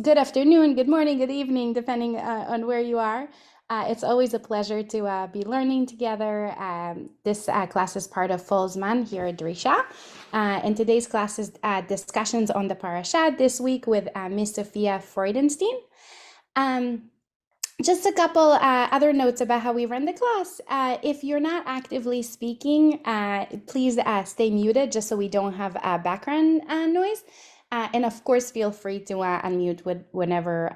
Good afternoon, good morning, good evening, depending on where you are. It's always a pleasure to be learning together. This class is part of Folzman here at Drisha. And today's class is discussions on the Parashah this week with Miss Sofia Freudenstein. Um, just a couple other notes about how we run the class. If you're not actively speaking, please stay muted just so we don't have background noise. And of course, feel free to unmute whenever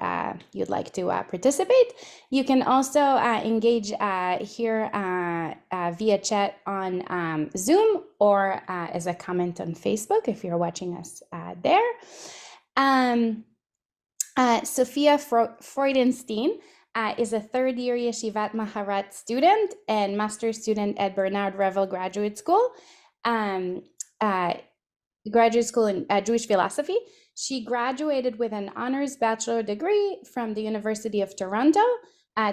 you'd like to participate. You can also engage here via chat on Zoom or as a comment on Facebook if you're watching us there. Sofia Freudenstein is a third-year Yeshivat Maharat student and master's student at Bernard Revel Graduate School, in Jewish philosophy. She graduated with an honors bachelor degree from the University of Toronto,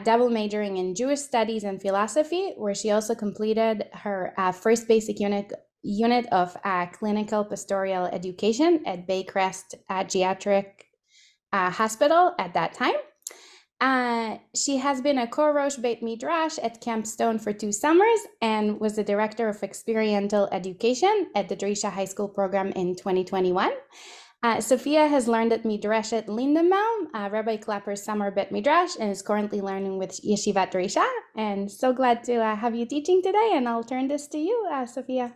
double majoring in Jewish studies and philosophy, where she also completed her first basic unit of clinical pastoral education at Baycrest Geriatric Hospital at that time. She has been a co-rosh Beit Midrash at Camp Stone for 2 summers and was the director of experiential education at the Drisha High School program in 2021. Sofia has learned at Midrashet Lindenbaum, Rabbi Clapper's summer Bet Midrash, and is currently learning with Yeshivat Drisha. And so glad to have you teaching today, and I'll turn this to you, Sofia.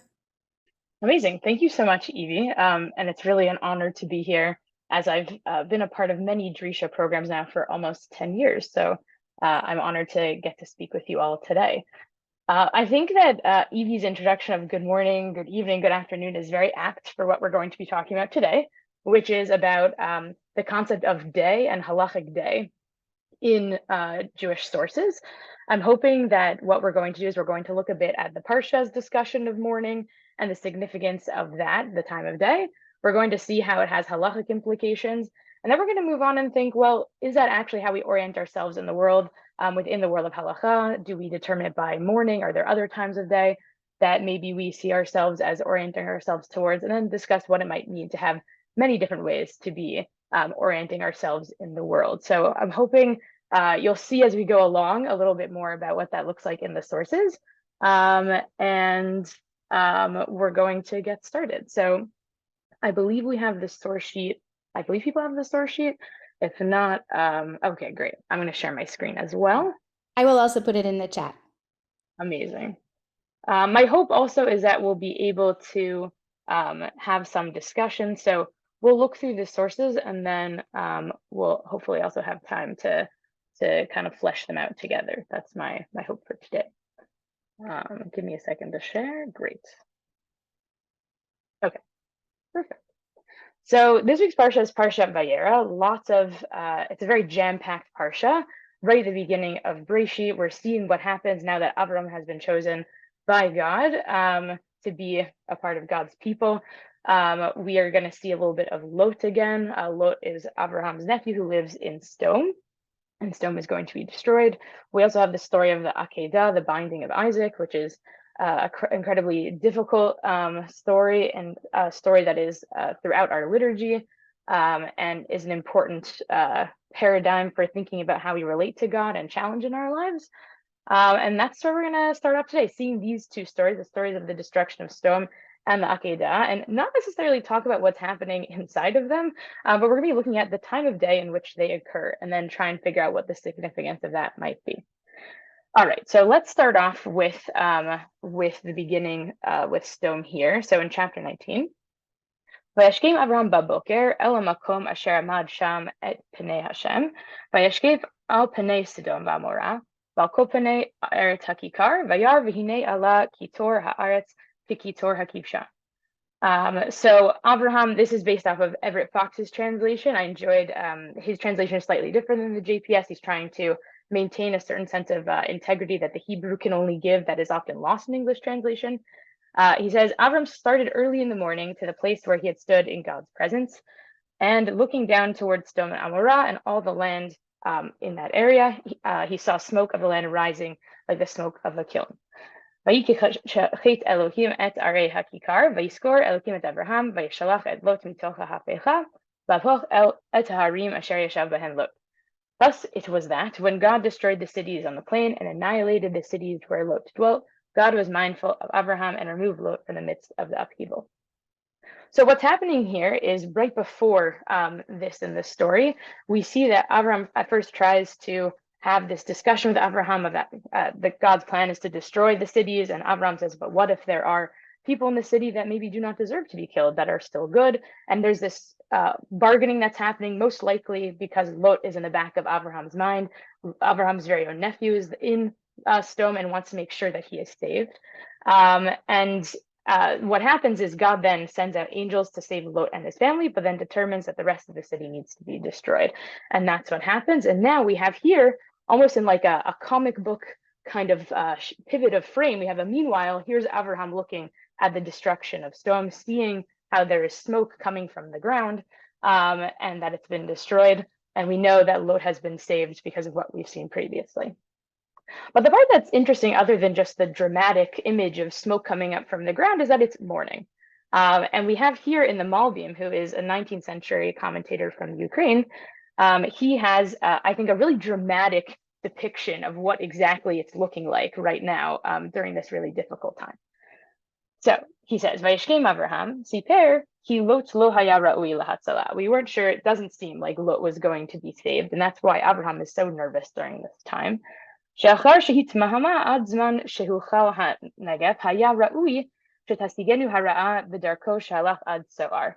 Amazing. Thank you so much, Evie. And it's really an honor to be here as I've been a part of many Drisha programs now for almost 10 years. So I'm honored to get to speak with you all today. I think that Evie's introduction of good morning, good evening, good afternoon is very apt for what we're going to be talking about today, which is about the concept of day and halachic day in Jewish sources. I'm hoping that what we're going to do is we're going to look a bit at the Parashah's discussion of morning and the significance of that, the time of day. We're going to see how it has halachic implications. And then we're going to move on and think, well, is that actually how we orient ourselves in the world, within the world of halacha? Do we determine it by morning? Are there other times of day that maybe we see ourselves as orienting ourselves towards? And then discuss what it might mean to have many different ways to be orienting ourselves in the world. So I'm hoping you'll see as we go along a little bit more about what that looks like in the sources. We're going to get started. So I believe we have the source sheet. I believe people have the source sheet. If not, okay, great. I'm going to share my screen as well. I will also put it in the chat. Amazing. My hope also is that we'll be able to have some discussion. So we'll look through the sources and then we'll hopefully also have time to kind of flesh them out together. That's my hope for today. Give me a second to share. Great. Okay, perfect. So this week's parsha is Parashat Vayera. It's a very jam-packed parsha. Right at the beginning of Bereishit, we're seeing what happens now that Avram has been chosen by God to be a part of God's people. We are going to see a little bit of Lot again. Lot is Abraham's nephew who lives in Stone, and Stone is going to be destroyed. We also have the story of the Akedah, the binding of Isaac, which is an incredibly difficult story, and a story that is throughout our liturgy, and is an important paradigm for thinking about how we relate to God and challenge in our lives. And that's where we're going to start off today, seeing these two stories, the stories of the destruction of Stone and the Akedah, and not necessarily talk about what's happening inside of them, but we're going to be looking at the time of day in which they occur and then try and figure out what the significance of that might be. All right, so let's start off with the beginning with Stone here. So in chapter 19, וישכם אברהם בבוקר אל המקום אשר עמד שם את פני השם, וישכב על פני סדום ועמורה, ועל כל פני ארץ הכיכר, וירא והנה עלה קיטור הארץ כקיטור הכבשה. So Abraham, this is based off of Everett Fox's translation. I enjoyed his translation is slightly different than the JPS. He's trying to maintain a certain sense of integrity that the Hebrew can only give that is often lost in English translation. He says, Avram started early in the morning to the place where he had stood in God's presence, and looking down towards Sodom and Amorah and all the land in that area, he saw smoke of the land rising like the smoke of a kiln. וייקח אלוהים את ערי הכיכר, ויזכור אלוהים את אברהם, וישלח את לוט מתוך ההפכה, Thus it was that, when God destroyed the cities on the plain and annihilated the cities where Lot dwelt, God was mindful of Abraham and removed Lot from the midst of the upheaval. So what's happening here is right before this in this story, we see that Abraham at first tries to have this discussion with Abraham of that God's plan is to destroy the cities, and Abraham says, but what if there are people in the city that maybe do not deserve to be killed, that are still good? And there's this bargaining that's happening, most likely because Lot is in the back of Abraham's mind. Abraham's very own nephew is in Sodom and wants to make sure that he is saved. And what happens is God then sends out angels to save Lot and his family, but then determines that the rest of the city needs to be destroyed. And that's what happens. And now we have here, almost in like a comic book kind of pivot of frame, we have a meanwhile, here's Abraham looking at the destruction of Sodom, seeing how there is smoke coming from the ground and that it's been destroyed. And we know that Lot has been saved because of what we've seen previously. But the part that's interesting, other than just the dramatic image of smoke coming up from the ground, is that it's morning. And we have here in the Malbim, who is a 19th century commentator from Ukraine, he has, I think, a really dramatic depiction of what exactly it's looking like right now during this really difficult time. So he says, Vayishkem Avraham, Siper, ki Lot lo haya ra'ui lahatzala. We weren't sure, it doesn't seem like Lot was going to be saved, and that's why Abraham is so nervous during this time. שאחר שהתמהמה עד זמן שהוחל הנגב, היה ראוי שתשיגנו הרעה בדרכו שהלך עד צוער.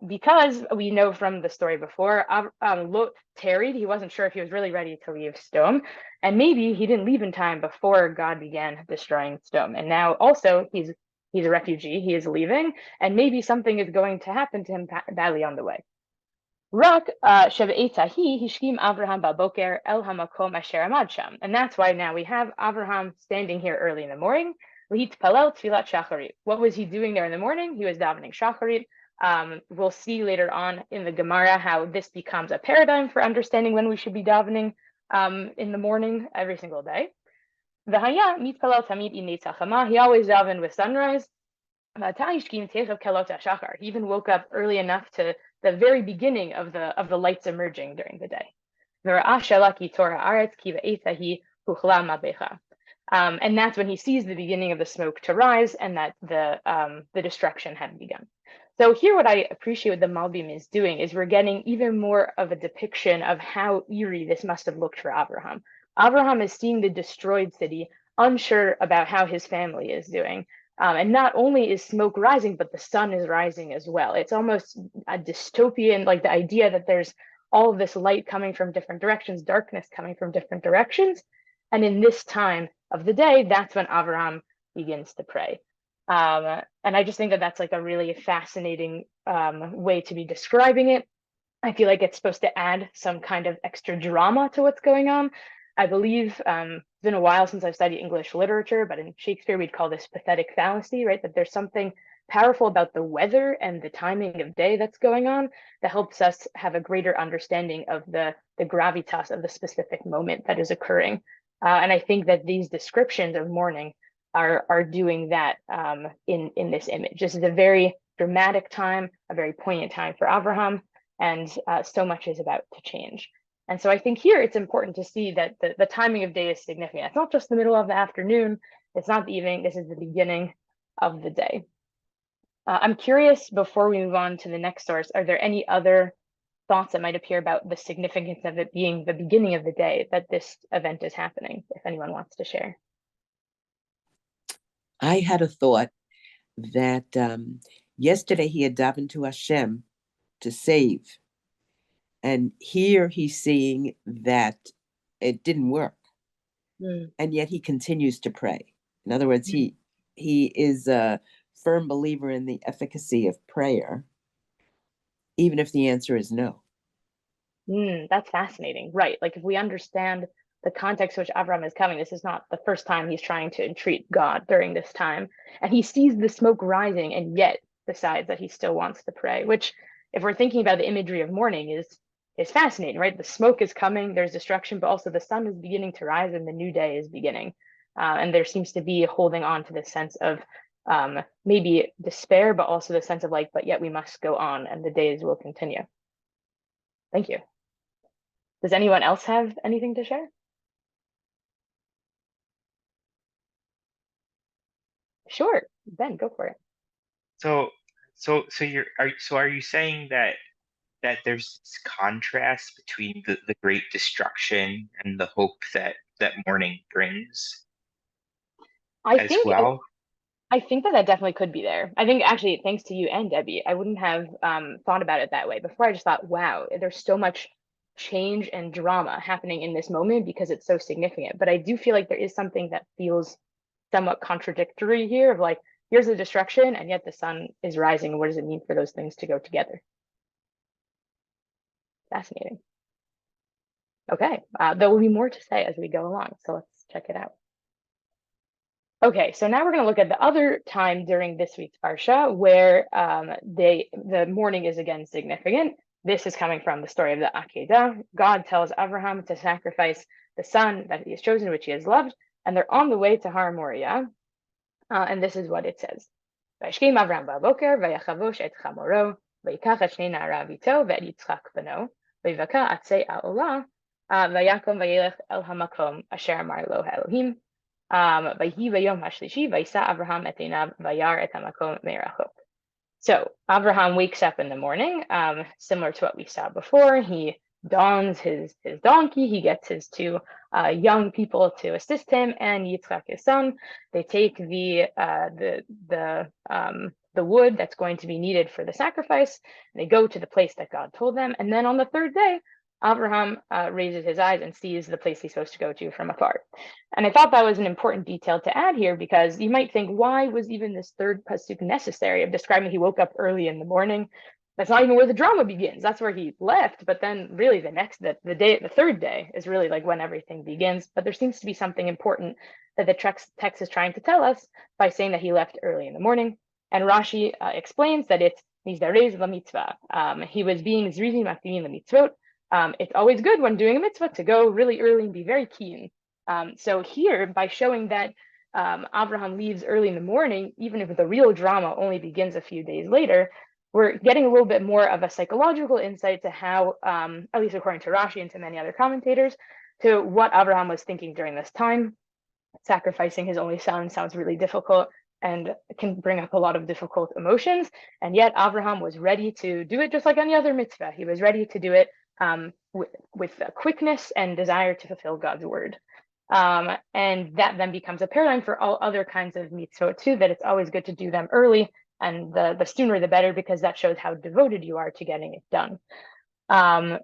Because we know from the story before, Lot tarried. He wasn't sure if he was really ready to leave Sodom, and maybe he didn't leave in time before God began destroying Sodom. And now also he's a refugee. He is leaving, and maybe something is going to happen to him badly on the way. רק שבעת ההיא השכים Abraham בבוקר אל המקום אשר עמד שם. And that's why now we have Abraham standing here early in the morning. להתפלל תפילת שחרית. What was he doing there in the morning? He was davening shacharit. We'll see later on in the Gemara how this becomes a paradigm for understanding when we should be davening in the morning every single day. והיה מתפלל תמיד עם נצח חמה. He always davened with sunrise. He even woke up early enough to the very beginning of the lights emerging during the day. And that's when he sees the beginning of the smoke to rise and that the destruction had begun. So here what I appreciate what the Malbim is doing is we're getting even more of a depiction of how eerie this must have looked for Abraham. Abraham is seeing the destroyed city, unsure about how his family is doing. And not only is smoke rising, but the sun is rising as well. It's almost a dystopian, like the idea that there's all of this light coming from different directions, darkness coming from different directions. And in this time of the day, that's when Abraham begins to pray. And I just think that that's like a really fascinating way to be describing it. I feel like it's supposed to add some kind of extra drama to what's going on. I believe it's been a while since I've studied English literature, but in Shakespeare, we'd call this pathetic fallacy, right? That there's something powerful about the weather and the timing of day that's going on that helps us have a greater understanding of the gravitas of the specific moment that is occurring. And I think that these descriptions of mourning are doing that in this image. This is a very dramatic time, a very poignant time for Abraham, and so much is about to change. And so I think here it's important to see that the timing of day is significant. It's not just the middle of the afternoon, it's not the evening, this is the beginning of the day. I'm curious, before we move on to the next source, are there any other thoughts that might appear about the significance of it being the beginning of the day that this event is happening, if anyone wants to share? I had a thought that yesterday he had davened to Hashem to save. And here he's seeing that it didn't work. And yet he continues to pray. In other words, he is a firm believer in the efficacy of prayer, even if the answer is no. That's fascinating. Right. Like if we understand the context to which Abraham is coming, this is not the first time he's trying to entreat God during this time. And he sees the smoke rising and yet decides that he still wants to pray, which if we're thinking about the imagery of mourning is fascinating, right? The smoke is coming, there's destruction, but also the sun is beginning to rise and the new day is beginning. And there seems to be holding on to this sense of maybe despair, but also the sense of like, but yet we must go on and the days will continue. Thank you. Does anyone else have anything to share? Sure, Ben, go for it. Are you saying that there's this contrast between the great destruction and the hope that morning brings I as think well? I think that definitely could be there. I think actually, thanks to you and Debbie, I wouldn't have thought about it that way. Before I just thought, wow, there's so much change and drama happening in this moment because it's so significant. But I do feel like there is something that feels somewhat contradictory here of like, here's the destruction, and yet the sun is rising. And what does it mean for those things to go together? Fascinating. Okay, there will be more to say as we go along, so let's check it out. Okay, so now we're going to look at the other time during this week's Parsha where the morning is again significant. This is coming from the story of the Akedah. God tells Abraham to sacrifice the son that he has chosen, which he has loved, and they're on the way to Har Moriah. And this is what it says. וישכם אברהם בבוקר, ויחבוש את חמורו, ויקח את שני נעריו איתו, ואת יצחק בנו, ויבקע עצי העולה, ויקום וילך אל המקום אשר אמר לו האלוהים. ויהי ביום השלישי, וישא אברהם את עיניו, וירא את המקום מרחוק. So Abraham wakes up in the morning, similar to what we saw before. He dons his donkey. He gets his two young people to assist him, and Yitzchak, his son. They take the wood that's going to be needed for the sacrifice. And they go to the place that God told them, and then on the third day, Abraham raises his eyes and sees the place he's supposed to go to from afar. And I thought that was an important detail to add here because you might think, why was even this third pasuk necessary of describing he woke up early in the morning? That's not even where the drama begins. That's where he left. But then really the third day is really like when everything begins. But there seems to be something important that the text is trying to tell us by saying that he left early in the morning. And Rashi explains that it's Nizdarez la mitzvah. He was being Zrizim Aktivim la mitzvot. It's always good when doing a mitzvah to go really early and be very keen. So here, by showing that Abraham leaves early in the morning, even if the real drama only begins a few days later, we're getting a little bit more of a psychological insight to how, at least according to Rashi and to many other commentators, to what Abraham was thinking during this time. Sacrificing his only son sounds really difficult and can bring up a lot of difficult emotions. And yet Abraham was ready to do it just like any other mitzvah. He was ready to do it with quickness and desire to fulfill God's word. And that then becomes a paradigm for all other kinds of mitzvot too, that it's always good to do them early, and the sooner the better, because that shows how devoted you are to getting it done.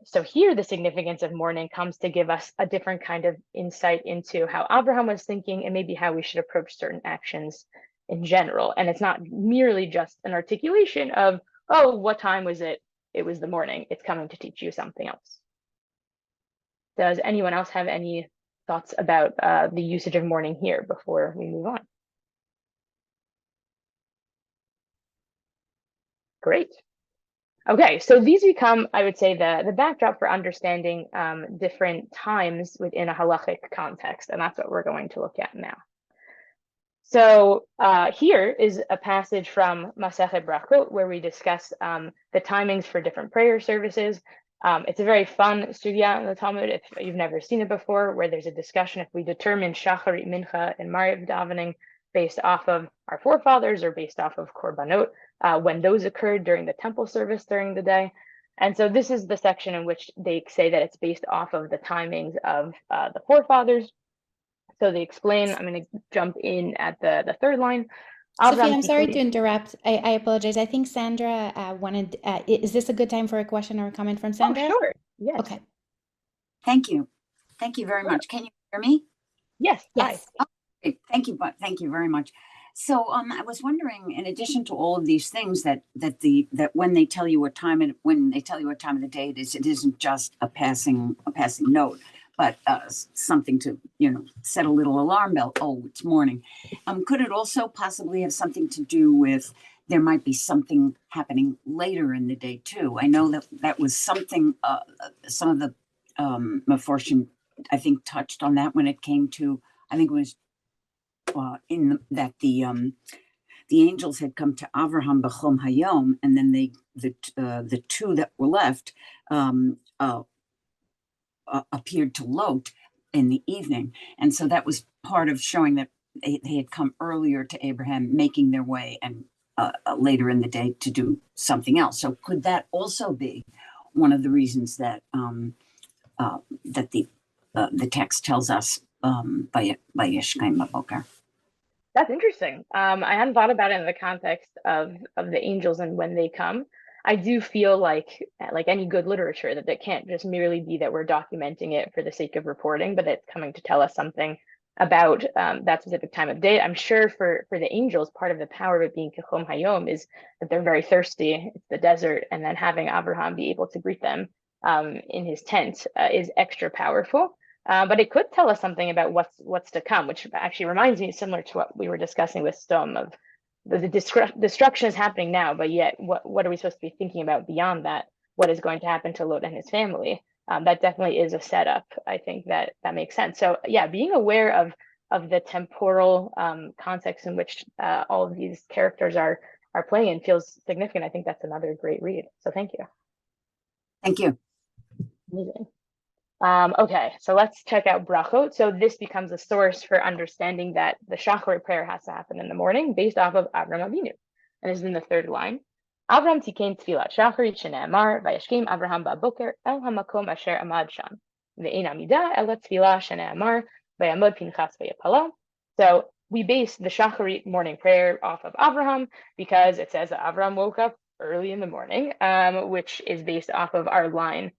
So here the significance of mourning comes to give us a different kind of insight into how Abraham was thinking and maybe how we should approach certain actions in general. And it's not merely just an articulation of, oh, what time was it? It was the morning. It's coming to teach you something else. Does anyone else have any thoughts about the usage of mourning here before we move on? Great. Okay, so these become, I would say, the backdrop for understanding different times within a halachic context, and that's what we're going to look at now. So here is a passage from Masechet Brachot where we discuss the timings for different prayer services. It's a very fun sugya in the Talmud if you've never seen it before, where there's a discussion if we determine Shacharit, Mincha, and Mariv davening based off of our forefathers or based off of Korbanot, when those occurred during the temple service during the day. And so this is the section in which they say that it's based off of the timings of the forefathers. So they explain, I'm going to jump in at the third line. Sophia, I'm sorry to interrupt. I apologize. I think Sandra wanted, is this a good time for a question or a comment from Sandra? Oh, sure. Yes. Okay. Thank you. Thank you very much. Can you hear me? Yes. Yes. Hi. Okay. Thank you very much. So I was wondering, in addition to all of these things, that when they tell you what time of the day it is, it isn't just a passing note, but something to set a little alarm bell. Oh, it's morning. Could it also possibly have something to do with there might be something happening later in the day too? I know that was something. Some of the Meforshim, I think, touched on that when it came to, I think it was the angels had come to Avraham b'chom hayom, and then the two that were left appeared to Lot in the evening. And so that was part of showing that they had come earlier to Abraham, making their way, and later in the day to do something else. So could that also be one of the reasons that that the text tells us by Yishkaim Baboker? That's interesting. I hadn't thought about it in the context of the angels and when they come. I do feel like any good literature, that it can't just merely be that we're documenting it for the sake of reporting, but it's coming to tell us something about that specific time of day. I'm sure for the angels, part of the power of it being Kechom Hayom is that they're very thirsty. It's the desert, and then having Abraham be able to greet them in his tent is extra powerful. But it could tell us something about what's to come, which actually reminds me, similar to what we were discussing with Stom, of the destruction is happening now, but yet what are we supposed to be thinking about beyond that? What is going to happen to Lot and his family? That definitely is a setup. I think that makes sense. So yeah, being aware of the temporal context in which all of these characters are playing in feels significant. I think that's another great read. So thank you. Thank you. Amazing. Okay, so let's check out brachot. So this becomes a source for understanding that the shacharit prayer has to happen in the morning based off of Avram Avinu. And this is in the third line. Avram tikein tfilat shacharit shene'amar vayashkim Avraham ba'boker el hamakom asher amad sham ve'ein amida el tfilah shene'amar vayamod pinchas vayapala. So we base the shacharit morning prayer off of Avraham because it says that Avram woke up early in the morning, which is based off of our line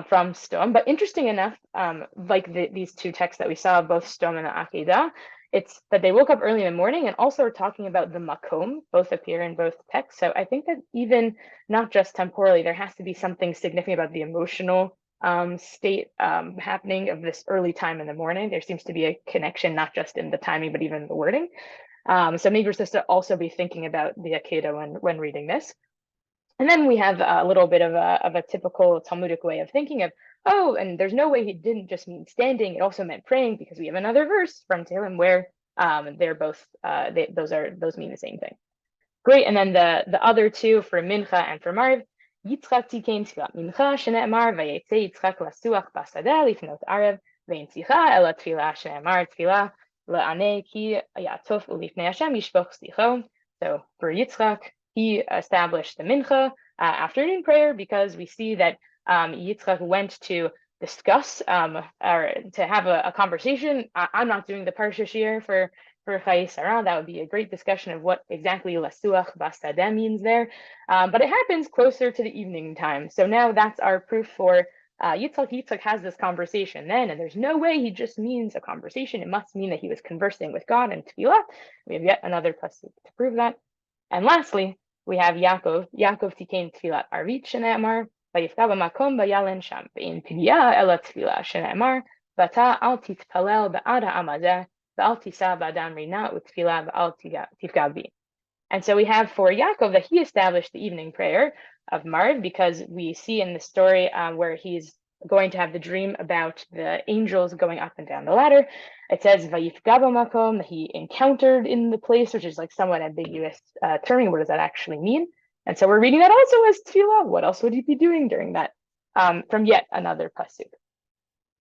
from Stom. But interesting enough, like these two texts that we saw, both Stom and the Akedah, it's that they woke up early in the morning and also are talking about the makom. Both appear in both texts. So I think that even not just temporally, there has to be something significant about the emotional state happening of this early time in the morning. There seems to be a connection, not just in the timing, but even in the wording. So maybe we're supposed to also be thinking about the Akedah when reading this. And then we have a little bit of a typical Talmudic way of thinking of, oh, and there's no way he didn't just mean standing. It also meant praying, because we have another verse from Tehillim where they're both, those mean the same thing. Great. And then the other two for Mincha and for Mariv, Yitzchak tikein tfilat Mincha shene'emar vayetze Yitzchak lasuach basadeh lifnot arev ve'intzicha ela tfilah shene'emar tfilah le'aneh ki ya'atof ulifnei Hashem yishpoch slicho. So for Yitzchak, he established the Mincha afternoon prayer because we see that Yitzchak went to discuss or to have a conversation. I'm not doing the Parashah Shir for Chayei Sarah. That would be a great discussion of what exactly Lasuach Basadeh means there. But it happens closer to the evening time. So now that's our proof for Yitzchak. Yitzchak has this conversation then, and there's no way he just means a conversation. It must mean that he was conversing with God and Tefillah. We have yet another pasuk to prove that. And lastly, we have Yaakov. Yaakov tikein tfilat arvit shene'amar vayifka b'makom vayalen sham ve'in pidiyah ela tfilah shene'amar v'ata al titpalel ba'ad ha'amazeh v'al tisa b'adam rina u'tfilah v'al tifga bi. And so we have for Yaakov that he established the evening prayer of Mariv, because we see in the story where he's going to have the dream about the angels going up and down the ladder. It says Vayifga b'makom, that he encountered in the place, which is like somewhat ambiguous terming. What does that actually mean? And so we're reading that also as tefillah. What else would he be doing during that? From yet another pasuk.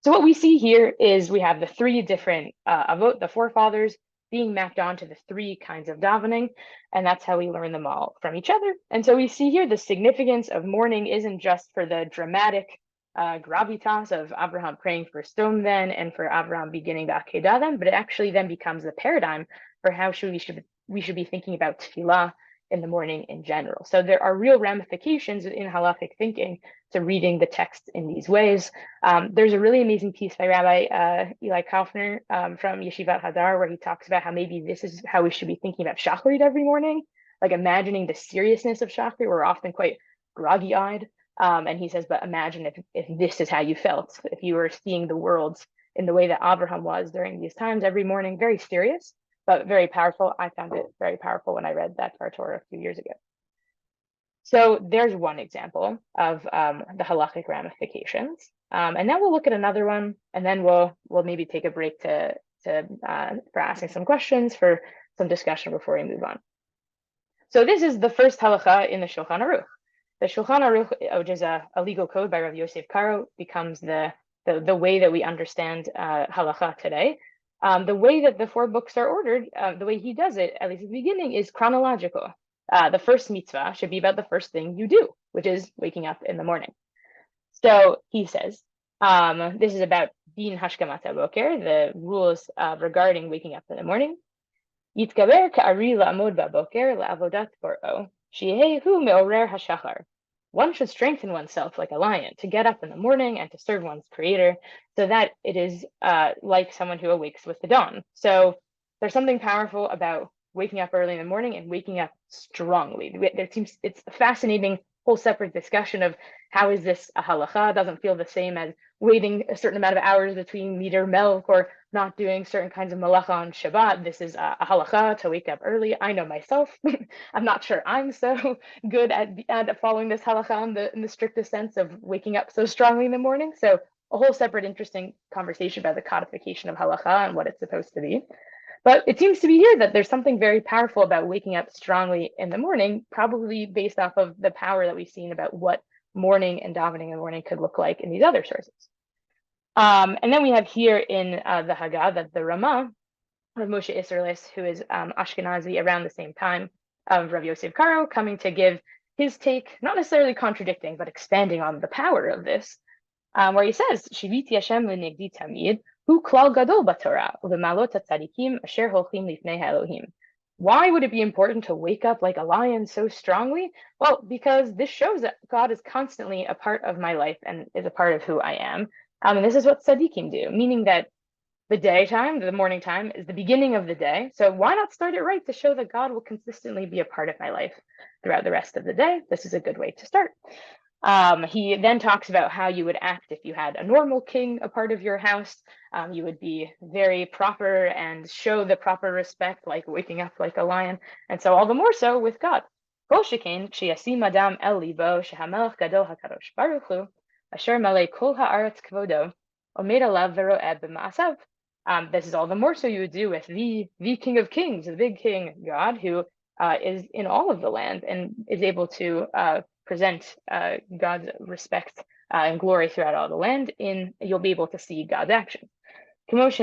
So what we see here is we have the three different avot, the forefathers, being mapped onto the three kinds of davening, and that's how we learn them all from each other. And so we see here the significance of morning isn't just for the dramatic gravitas of Abraham praying for Stom then, and for Abraham beginning the Akedah then, but it actually then becomes the paradigm for how we should be thinking about tefillah in the morning in general. So there are real ramifications in halachic thinking to reading the text in these ways. There's a really amazing piece by Rabbi Eli Kaufner from Yeshivat Hadar, where he talks about how maybe this is how we should be thinking about shacharit every morning, like imagining the seriousness of shacharit. We're often quite groggy-eyed. And he says, but imagine if this is how you felt, if you were seeing the world in the way that Abraham was during these times every morning, very serious, but very powerful. I found it very powerful when I read that Torah a few years ago. So there's one example of the halachic ramifications. And now we'll look at another one, and then we'll maybe take a break for asking some questions, for some discussion before we move on. So this is the first halacha in the Shulchan Aruch. The Shulchan Aruch, which is a legal code by Rav Yosef Karo, becomes the way that we understand halacha today. The way that the 4 books are ordered, the way he does it, at least at the beginning, is chronological. The first mitzvah should be about the first thing you do, which is waking up in the morning. So he says, this is about din hashkamat haboker, the rules regarding waking up in the morning. Yitkaber ka'ari la'amod ba'boker la'avodat bor'o, shehehu me'orer hashachar. One should strengthen oneself like a lion to get up in the morning and to serve one's creator, so that it is like someone who awakes with the dawn. So there's something powerful about waking up early in the morning and waking up strongly. It's a fascinating whole separate discussion of how is this a halacha. It doesn't feel the same as waiting a certain amount of hours between meter milk or not doing certain kinds of malacha on Shabbat. This is a halacha to wake up early. I know myself. I'm not sure I'm so good at following this halacha in the strictest sense of waking up so strongly in the morning. So a whole separate interesting conversation about the codification of halacha and what it's supposed to be. But it seems to be here that there's something very powerful about waking up strongly in the morning, probably based off of the power that we've seen about what morning and davening in the morning could look like in these other sources. And then we have here in the Haggadah that the Ramah, Rav Moshe Isserles, who is Ashkenazi around the same time of Rav Yosef Karo, coming to give his take, not necessarily contradicting, but expanding on the power of this, where he says, Shiviti Hashem l'negdi tamid, hu klal gadol b'Torah, u'b'malot hatzadikim asher holchim lifnei ha'Elohim. Why would it be important to wake up like a lion so strongly? Well, because this shows that God is constantly a part of my life and is a part of who I am. And this is what tzaddikim do, meaning that the daytime, the morning time, is the beginning of the day. So why not start it right to show that God will consistently be a part of my life throughout the rest of the day? This is a good way to start. He then talks about how you would act if you had a normal king a part of your house. You would be very proper and show the proper respect, like waking up like a lion. And so all the more so with God. This is all the more so you would do with the King of Kings, the big King God, who is in all of the land and is able to present God's respect and glory throughout all the land. You'll be able to see God's action. If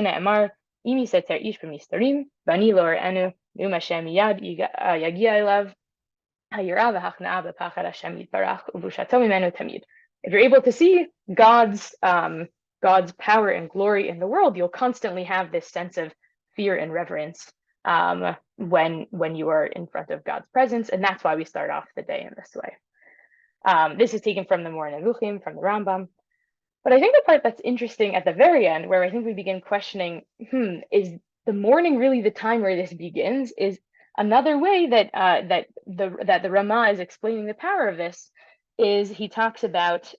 you're able to see God's power and glory in the world, you'll constantly have this sense of fear and reverence when you are in front of God's presence, and that's why we start off the day in this way. This is taken from the Moreh Nevuchim, from the Rambam. But I think the part that's interesting at the very end, where I think we begin questioning, is the morning really the time where this begins? Is another way that the Ramah is explaining the power of this is he talks about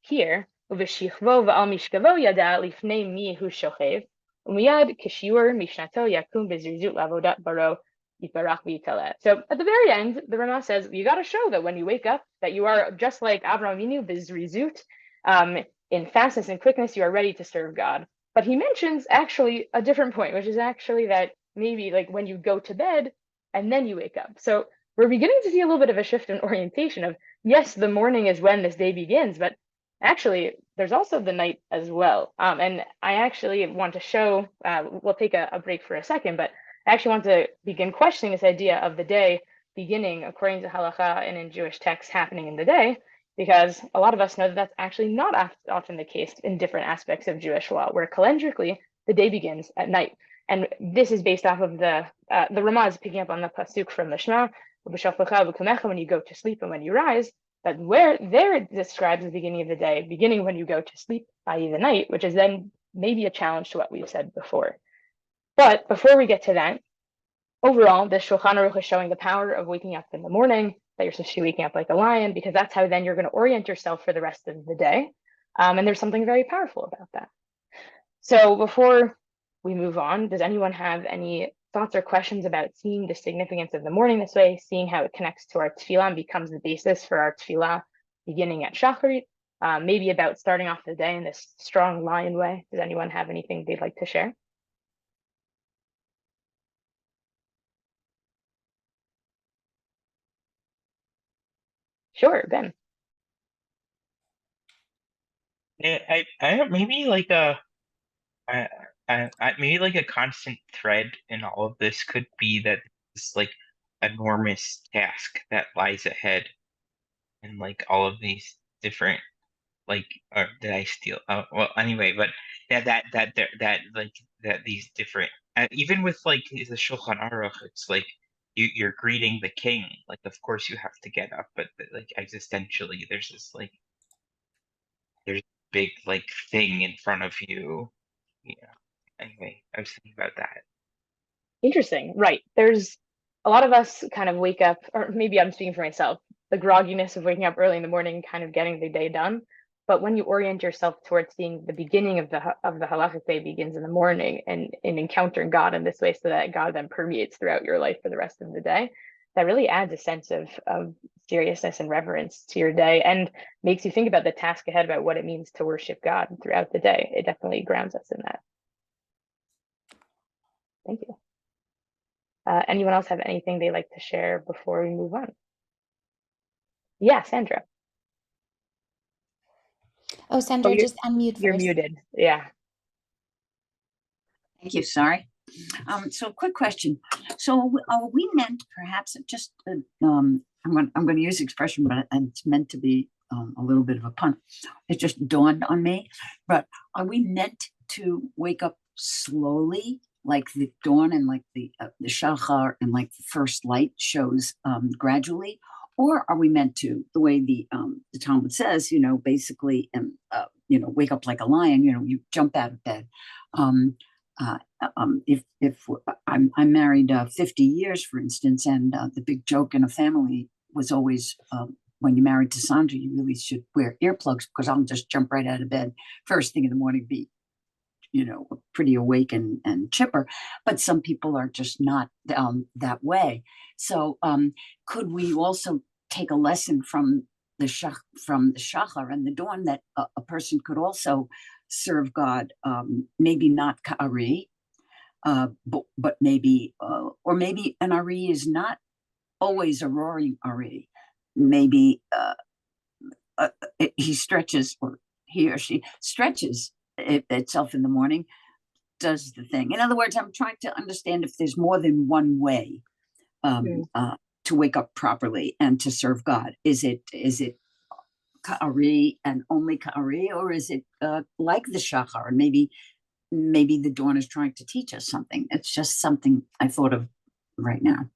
here, Uveshichvo v'al mishkavo yada lifnei mi hu shochev, umiyad kishiur mishnato yakum bezrizut lavodat baro. So at the very end, the Ramah says you got to show that when you wake up, that you are just like Avraham Avinu, bezrizut, in fastness and quickness, you are ready to serve God. But he mentions actually a different point, which is actually that maybe like when you go to bed and then you wake up. So we're beginning to see a little bit of a shift in orientation of, yes, the morning is when this day begins, but actually there's also the night as well. And I actually want to show, we'll take a break for a second, but I actually want to begin questioning this idea of the day beginning according to halacha and in Jewish texts happening in the day, because a lot of us know that that's actually not often the case in different aspects of Jewish law, where calendrically the day begins at night. And this is based off of the Ramah is picking up on the pasuk from the Shema, when you go to sleep and when you rise, that where there it describes the beginning of the day, beginning when you go to sleep, i.e. the night, which is then maybe a challenge to what we've said before. But before we get to that, overall, the Shulchan Aruch is showing the power of waking up in the morning, that you're supposed to be waking up like a lion, because that's how then you're going to orient yourself for the rest of the day. And there's something very powerful about that. So before we move on, does anyone have any thoughts or questions about seeing the significance of the morning this way, seeing how it connects to our tefillah and becomes the basis for our tefillah beginning at Shacharit, maybe about starting off the day in this strong lion way? Does anyone have anything they'd like to share? Sure, Ben. I don't, maybe like I, maybe like a constant thread in all of this could be that this like enormous task that lies ahead, and like all of these different, like, or did I steal? Oh, well, anyway, but that these different, even with like the Shulchan Aruch, it's like you're greeting the king. Like, of course you have to get up, but like existentially, there's this like there's a big like thing in front of you. Yeah. Anyway, I was thinking about that. Interesting. Right. There's a lot of us kind of wake up, or maybe I'm speaking for myself, the grogginess of waking up early in the morning, kind of getting the day done. But when you orient yourself towards seeing the beginning of the halachic day begins in the morning, and in encountering God in this way, so that God then permeates throughout your life for the rest of the day, that really adds a sense of seriousness and reverence to your day, and makes you think about the task ahead, about what it means to worship God throughout the day. It definitely grounds us in that. Thank you. Anyone else have anything they'd like to share before we move on? Yeah, Sandra. Oh, Sandra, just unmute You're first. muted. Yeah. Thank you. Sorry. So quick question. So are we meant perhaps just, I'm going to use the expression, but it's meant to be a little bit of a pun. It just dawned on me, but are we meant to wake up slowly, like the dawn and like the shachar and like the first light shows gradually? Or are we meant to, the way the Talmud says, basically, wake up like a lion, you jump out of bed. If I'm married 50 years, for instance, and the big joke in a family was always, when you're married to Sandra, you really should wear earplugs, because I'll just jump right out of bed first thing in the morning, be pretty awake and chipper. But some people are just not that way. So could we also take a lesson from the shachar and the dawn, that a person could also serve God, maybe not ka'ari, but maybe, or maybe an ari is not always a roaring ari. Maybe he stretches, or he or she stretches itself in the morning, does the thing. In other words, I'm trying to understand if there's more than one way to wake up properly and to serve God. Is it ka'ari and only ka'ari, or is it like the shachar? Maybe the dawn is trying to teach us something. It's just something I thought of right now.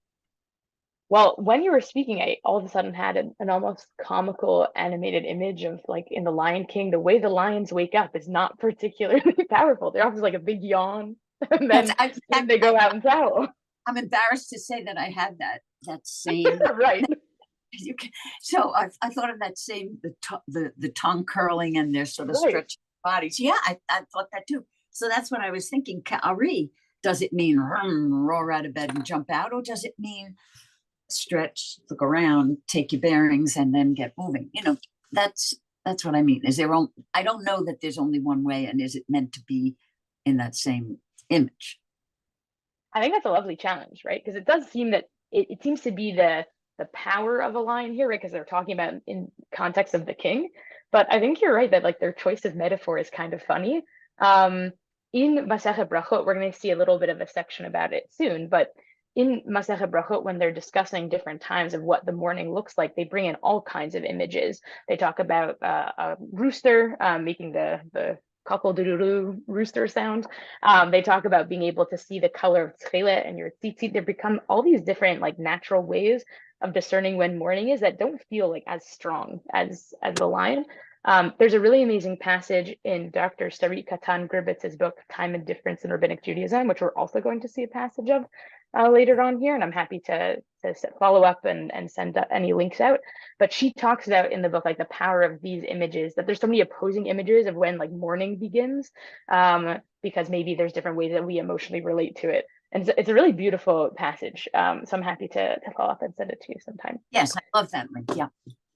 Well, when you were speaking, I all of a sudden had an almost comical animated image of, like, in The Lion King, the way the lions wake up is not particularly powerful. They're often like a big yawn, and then they go out and prowl. I'm embarrassed to say that I had that same right. So I thought of that same, the tongue curling and their sort of stretching bodies. Yeah, I thought that too. So that's what I was thinking. Ka'ari, does it mean roar out of bed and jump out, or does it mean stretch, look around, take your bearings, and then get moving? That's what I mean. I don't know that there's only one way, and is it meant to be in that same image? I think that's a lovely challenge, right? Because it does seem that it seems to be the power of a lion here, right? Because they're talking about in context of the king. But I think you're right that, like, their choice of metaphor is kind of funny. In Masechet Brachot, we're going to see a little bit of a section about it soon, but in Masechet Brachot, when they're discussing different times of what the morning looks like, they bring in all kinds of images. They talk about a rooster making the cockle-doodle-doo rooster sound. They talk about being able to see the color of tchelet and your tzitzit. There become all these different, like, natural ways of discerning when morning is that don't feel like as strong as the lion. There's a really amazing passage in Dr. Sarit Katan Grbitz's book, Time and Difference in Rabbinic Judaism, which we're also going to see a passage of later on here, and I'm happy to follow up and send any links out. But she talks about in the book, like, the power of these images, that there's so many opposing images of when, like, morning begins, because maybe there's different ways that we emotionally relate to it. And it's a really beautiful passage. So I'm happy to follow up and send it to you sometime. Yes, I love that link. Yeah.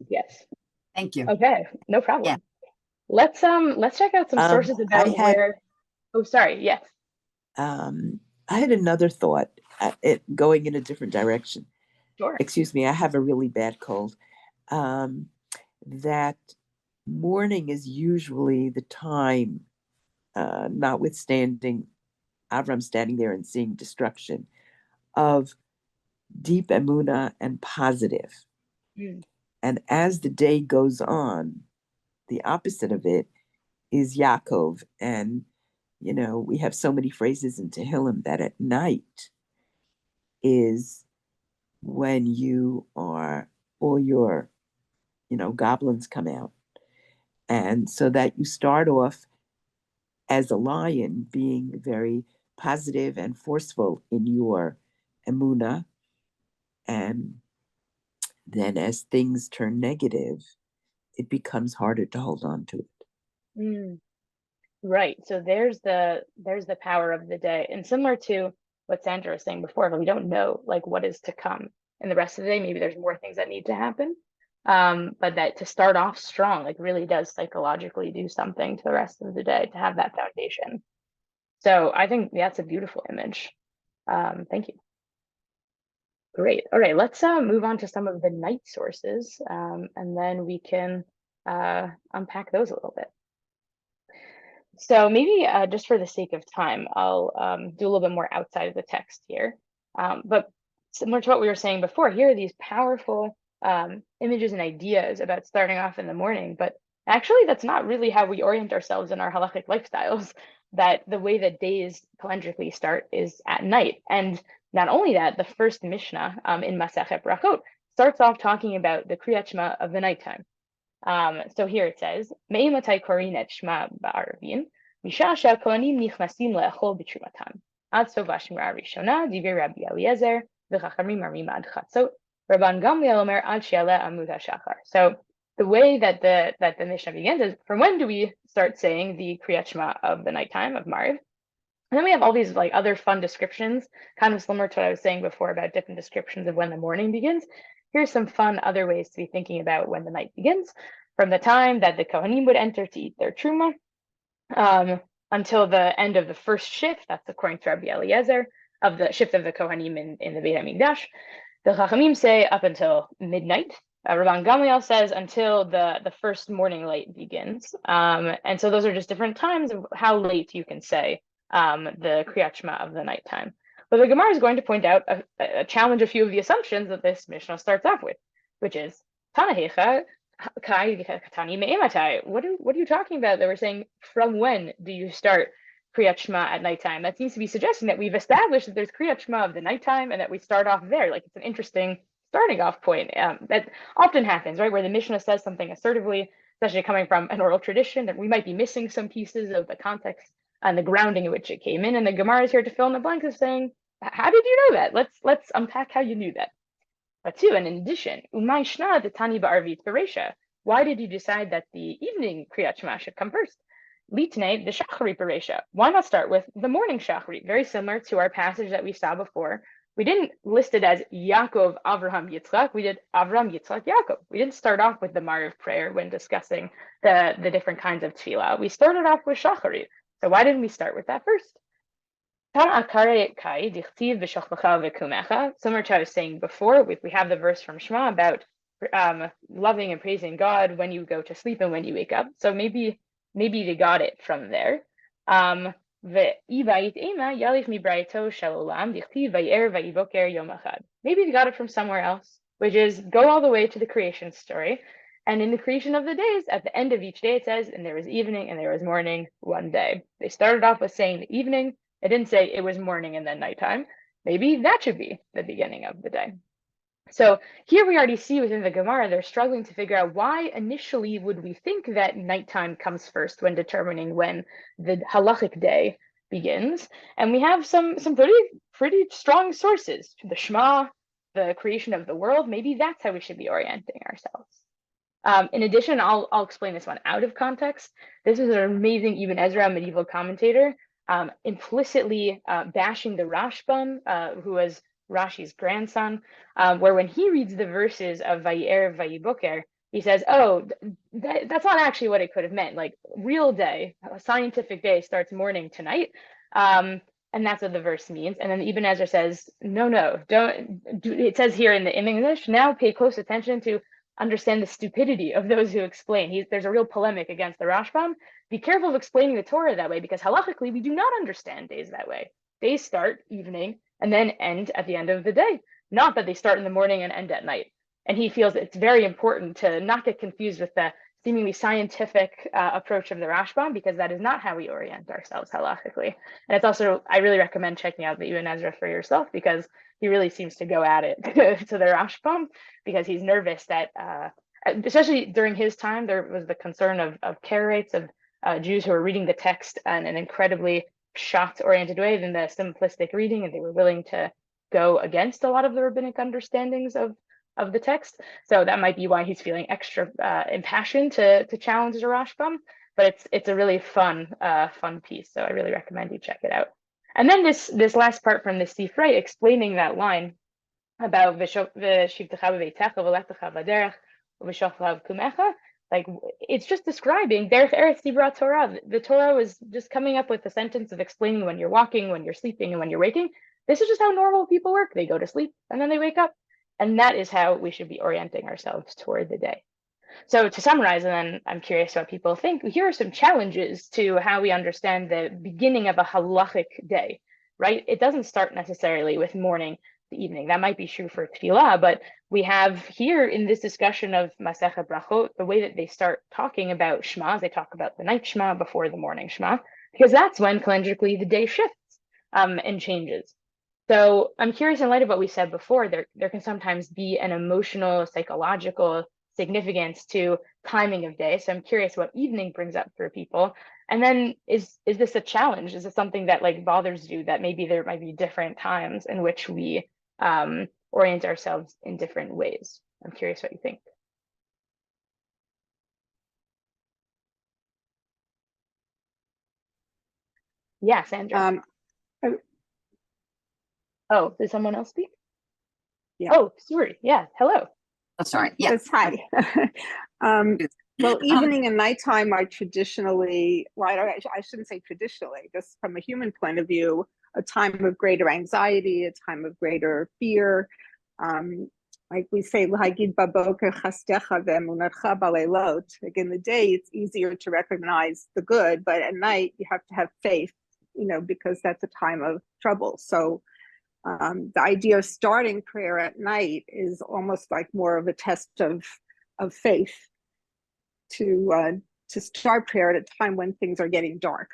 Yes. Thank you. Okay, no problem. Yeah. Let's check out some sources about where. Oh, sorry. Yes. I had another thought, going in a different direction. Sure. Excuse me, I have a really bad cold. that morning is usually the time, notwithstanding Avram standing there and seeing destruction, of deep emunah and positive. Mm. And as the day goes on, the opposite of it is Yaakov. And, we have so many phrases in Tehillim that at night is when all your, goblins come out. And so that you start off as a lion being very positive and forceful in your emunah. And then as things turn negative, it becomes harder to hold on to it. Mm. Right. So there's the power of the day. And similar to what Sandra was saying before, but we don't know like what is to come in the rest of the day. Maybe there's more things that need to happen. But that to start off strong, like really does psychologically do something to the rest of the day to have that foundation. So I think that's a beautiful image. Thank you. Great. All right, let's move on to some of the night sources, and then we can unpack those a little bit. So maybe just for the sake of time, I'll do a little bit more outside of the text here. But similar to what we were saying before, here are these powerful images and ideas about starting off in the morning. But actually, that's not really how we orient ourselves in our halachic lifestyles. That the way that days calendrically start is at night. And not only that, the first Mishnah in Masechet Brachot starts off talking about the Kriyat Shema of the nighttime. So here it says, Me'imatai korin et shema ba'arvin, misha she'akohanim nichnasim le'echol b'trumatam. Ad sov hashmira rishona, divrei Rabbi Eliezer, v'chachamim marim ad chatzot, Rabban Gamliel omer ad she'aleh amud hashachar. So the way that the Mishnah begins is, from when do we start saying the Kriyat Shema of the nighttime of Mariv? And then we have all these like other fun descriptions, kind of similar to what I was saying before about different descriptions of when the morning begins. Here's some fun other ways to be thinking about when the night begins, from the time that the Kohanim would enter to eat their truma until the end of the first shift. That's according to Rabbi Eliezer, of the shift of the Kohanim in the Beit HaMikdash. The Chachamim say up until midnight. Rabban Gamliel says until the first morning light begins. And so those are just different times of how late you can say the Kriyat Shema of the nighttime. But the Gemara is going to point out, challenge a few of the assumptions that this Mishnah starts off with, which is, Tanahecha, Kai, Tani Me'ematai. What are you talking about that we're saying, from when do you start Kriyat Shema at nighttime? That seems to be suggesting that we've established that there's Kriyat Shema of the nighttime and that we start off there. Like, it's an interesting starting off point. That often happens, right? Where the Mishnah says something assertively, especially coming from an oral tradition, that we might be missing some pieces of the context and the grounding in which it came in. And the Gemara is here to fill in the blanks of saying, how did you know that? Let's unpack how you knew that. But two, and in addition, Umay Shna the Tani Ba'arvit Bereishit. Why did you decide that the evening Kriyat Shema should come first? Litnei the Shachari Bereishit. Why not start with the morning Shachari? Very similar to our passage that we saw before. We didn't list it as Yaakov, Avraham, Yitzchak. We did Avram, Yitzchak, Yaakov. We didn't start off with the Mariv prayer when discussing the different kinds of tefillah. We started off with Shachari. So why didn't we start with that first? Similar to what I was saying before, we have the verse from Shema about loving and praising God when you go to sleep and when you wake up. So maybe they got it from there. Maybe they got it from somewhere else, which is go all the way to the creation story. And in the creation of the days, at the end of each day, it says, and there was evening and there was morning one day. They started off with saying the evening. It didn't say it was morning and then nighttime. Maybe that should be the beginning of the day. So here we already see within the Gemara, they're struggling to figure out why initially would we think that nighttime comes first when determining when the halachic day begins. And we have some pretty strong sources. The Shema, the creation of the world, maybe that's how we should be orienting ourselves. In addition, I'll explain this one out of context. This is an amazing Ibn Ezra medieval commentator, implicitly bashing the Rashbam, who was Rashi's grandson, where when he reads the verses of Vayera, Vayiboker, he says, oh, that's not actually what it could have meant. Like, real day, a scientific day starts morning to night. And that's what the verse means. And then Ibn Ezra says, no, don't. It says here in the English, now pay close attention to understand the stupidity of those who explain. There's a real polemic against the Rashbam. Be careful of explaining the Torah that way, because halachically we do not understand days that way. Days start evening and then end at the end of the day, not that they start in the morning and end at night. And he feels it's very important to not get confused with the seemingly scientific approach of the Rashbam, because that is not how we orient ourselves halachically. And it's also, I really recommend checking out the Ibn Ezra for yourself, because he really seems to go at it to the Rashbam, because he's nervous that, especially during his time, there was the concern of Karaites, of Jews who were reading the text in an incredibly pshat-oriented way than the simplistic reading, and they were willing to go against a lot of the rabbinic understandings of the text. So that might be why he's feeling extra impassioned to challenge the Rashbam. But it's a really fun piece. So I really recommend you check it out. And then this last part from the Sefer, explaining that line about like, it's just describing derech eretz dibra Torah. The Torah was just coming up with a sentence of explaining when you're walking, when you're sleeping, and when you're waking. This is just how normal people work. They go to sleep and then they wake up. And that is how we should be orienting ourselves toward the day. So to summarize, and then I'm curious what people think, here are some challenges to how we understand the beginning of a halachic day, right? It doesn't start necessarily with morning to evening. That might be true for tefillah, but we have here in this discussion of Masechet Brachot, the way that they start talking about Shema, they talk about the night Shema before the morning Shema, because that's when calendrically the day shifts and changes. So I'm curious, in light of what we said before, there can sometimes be an emotional, psychological significance to timing of day. So I'm curious what evening brings up for people. And then is this a challenge? Is it something that like bothers you, that maybe there might be different times in which we orient ourselves in different ways? I'm curious what you think. Yeah, Sandra. Oh, did someone else speak? Yeah. Oh, sorry. Yeah. Hello. Oh, sorry. Yeah. Yes, hi. Well, evening and nighttime are traditionally, well, I shouldn't say traditionally, just from a human point of view, a time of greater anxiety, a time of greater fear. Like we say, "L'hagid baboker chastecha ve'emunatcha baleilot." Like in the day, it's easier to recognize the good, but at night you have to have faith, because that's a time of trouble. So the idea of starting prayer at night is almost like more of a test of faith to start prayer at a time when things are getting dark.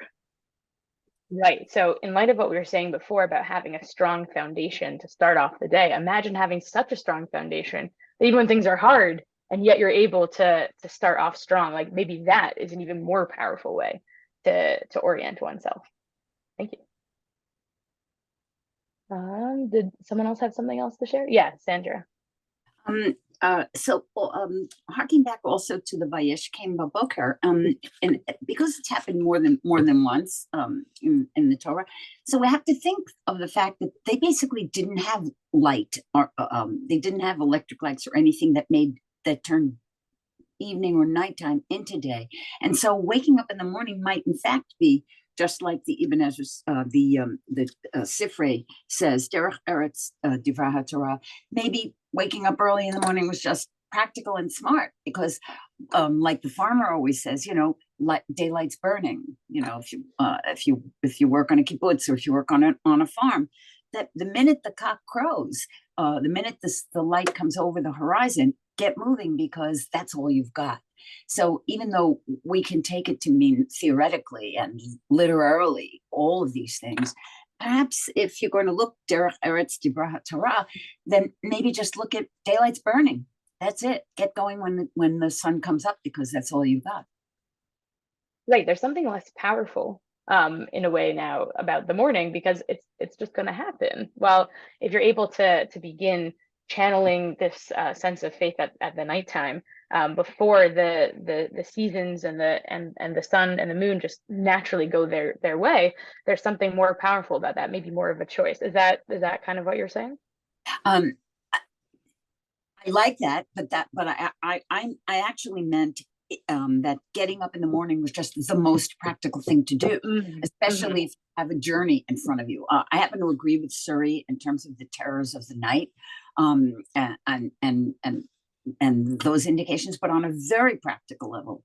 Right. So in light of what we were saying before about having a strong foundation to start off the day, imagine having such a strong foundation that even when things are hard, and yet you're able to start off strong. Like maybe that is an even more powerful way to orient oneself. Thank you. Did someone else have something else to share? Yeah, Sandra. So harking back also to the Vayesh came Baboker, and because it's happened more than once in the Torah, so we have to think of the fact that they basically didn't have light, or they didn't have electric lights or anything that turned evening or nighttime into day, and so waking up in the morning might in fact be just like the Ibn Ezra, the Sifrei says, Derech Eretz Divrei HaTorah, maybe waking up early in the morning was just practical and smart, because like the farmer always says, daylight's burning. If you work on a kibbutz, or if you work on a farm, that the minute the cock crows, the minute the light comes over the horizon, get moving, because that's all you've got. So even though we can take it to mean theoretically and literally all of these things, perhaps if you're going to look Derech Eretz Divrei HaTorah, then maybe just look at daylight's burning. That's it. Get going when the sun comes up, because that's all you got. Right. There's something less powerful in a way now about the morning, because it's just going to happen. Well, if you're able to begin channeling this sense of faith at the nighttime, before the seasons and the sun and the moon just naturally go their way, there's something more powerful about that, maybe more of a choice. Is that kind of what you're saying? I like that, but I actually meant that getting up in the morning was just the most practical thing to do, especially if you have a journey in front of you. I happen to agree with Suri in terms of the terrors of the night, and those indications. But on a very practical level,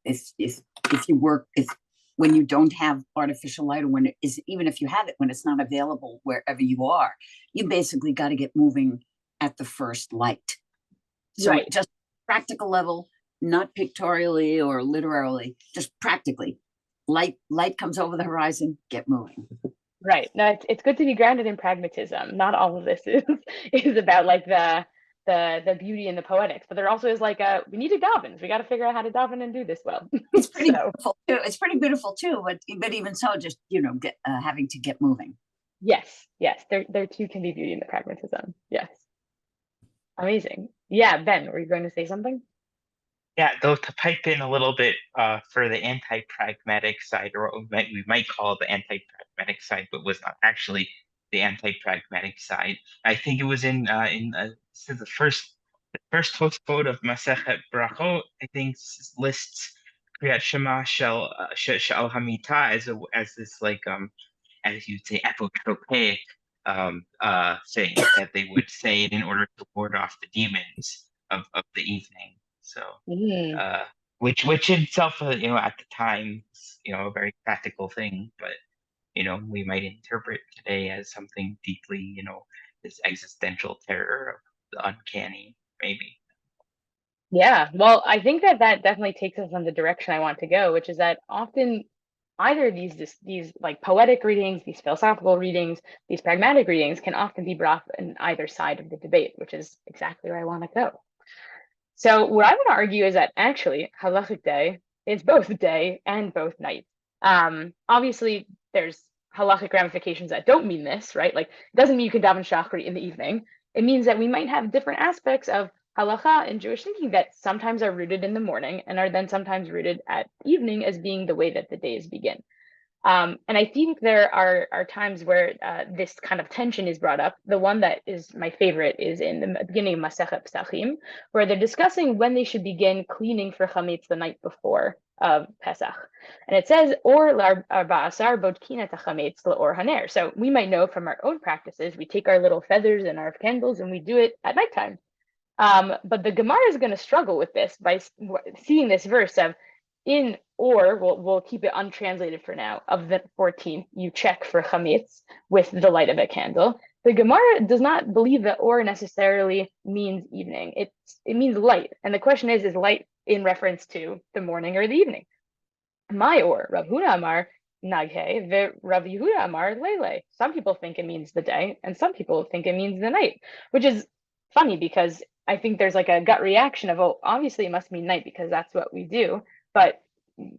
if you work, when you don't have artificial light, or when it is, even if you have it, when it's not available wherever you are, you basically got to get moving at the first light. So Right. just practical level, not pictorially or literally, just practically. Light comes over the horizon, get moving. Right. No, it's good to be grounded in pragmatism. Not all of this is about like the beauty and the poetics, but there also is like we need to daven. We got to figure out how to daven and do this well. It's pretty beautiful too. It's pretty beautiful too, but even so, just having to get moving. Yes, there too can be beauty in the pragmatism. Yes. Amazing. Yeah, Ben, were you going to say something? Yeah, though, to pipe in a little bit for the anti-pragmatic side, or what we might call the anti-pragmatic side, but was not actually the anti-pragmatic side. I think it was in so the first Tosfot of Masechet Brachot, I think, lists Kriyat Shema Shel Hamita as this like as you'd say apotrope thing that they would say in order to ward off the demons of the evening. So, which in itself, at the time, a very practical thing, but we might interpret today as something deeply, this existential terror of the uncanny, maybe. Yeah, well, I think that definitely takes us in the direction I want to go, which is that often either these like poetic readings, these philosophical readings, these pragmatic readings can often be brought in either side of the debate, which is exactly where I want to go. So what I want to argue is that actually halachic day is both day and both night. Obviously, there's halachic ramifications that don't mean this, right? Like, it doesn't mean you can daven shachri in the evening. It means that we might have different aspects of halacha in Jewish thinking that sometimes are rooted in the morning and are then sometimes rooted at evening as being the way that the days begin. And I think there are times where this kind of tension is brought up. The one that is my favorite is in the beginning of Masechet Pesachim, where they're discussing when they should begin cleaning for chametz the night before of Pesach. And it says, or ba'asar bodkina chametz or haner. So we might know from our own practices, we take our little feathers and our candles and we do it at nighttime. But the Gemara is going to struggle with this by seeing this verse of we'll keep it untranslated for now, of the 14th, you check for chametz with the light of a candle. The Gemara does not believe that or necessarily means evening. It means light. And the question is light in reference to the morning or the evening? My or, Rav Huna Amar, Naghe, Rav Yehuda Amar, Lele. Some people think it means the day, and some people think it means the night, which is funny because I think there's like a gut reaction of, oh, obviously it must mean night because that's what we do. But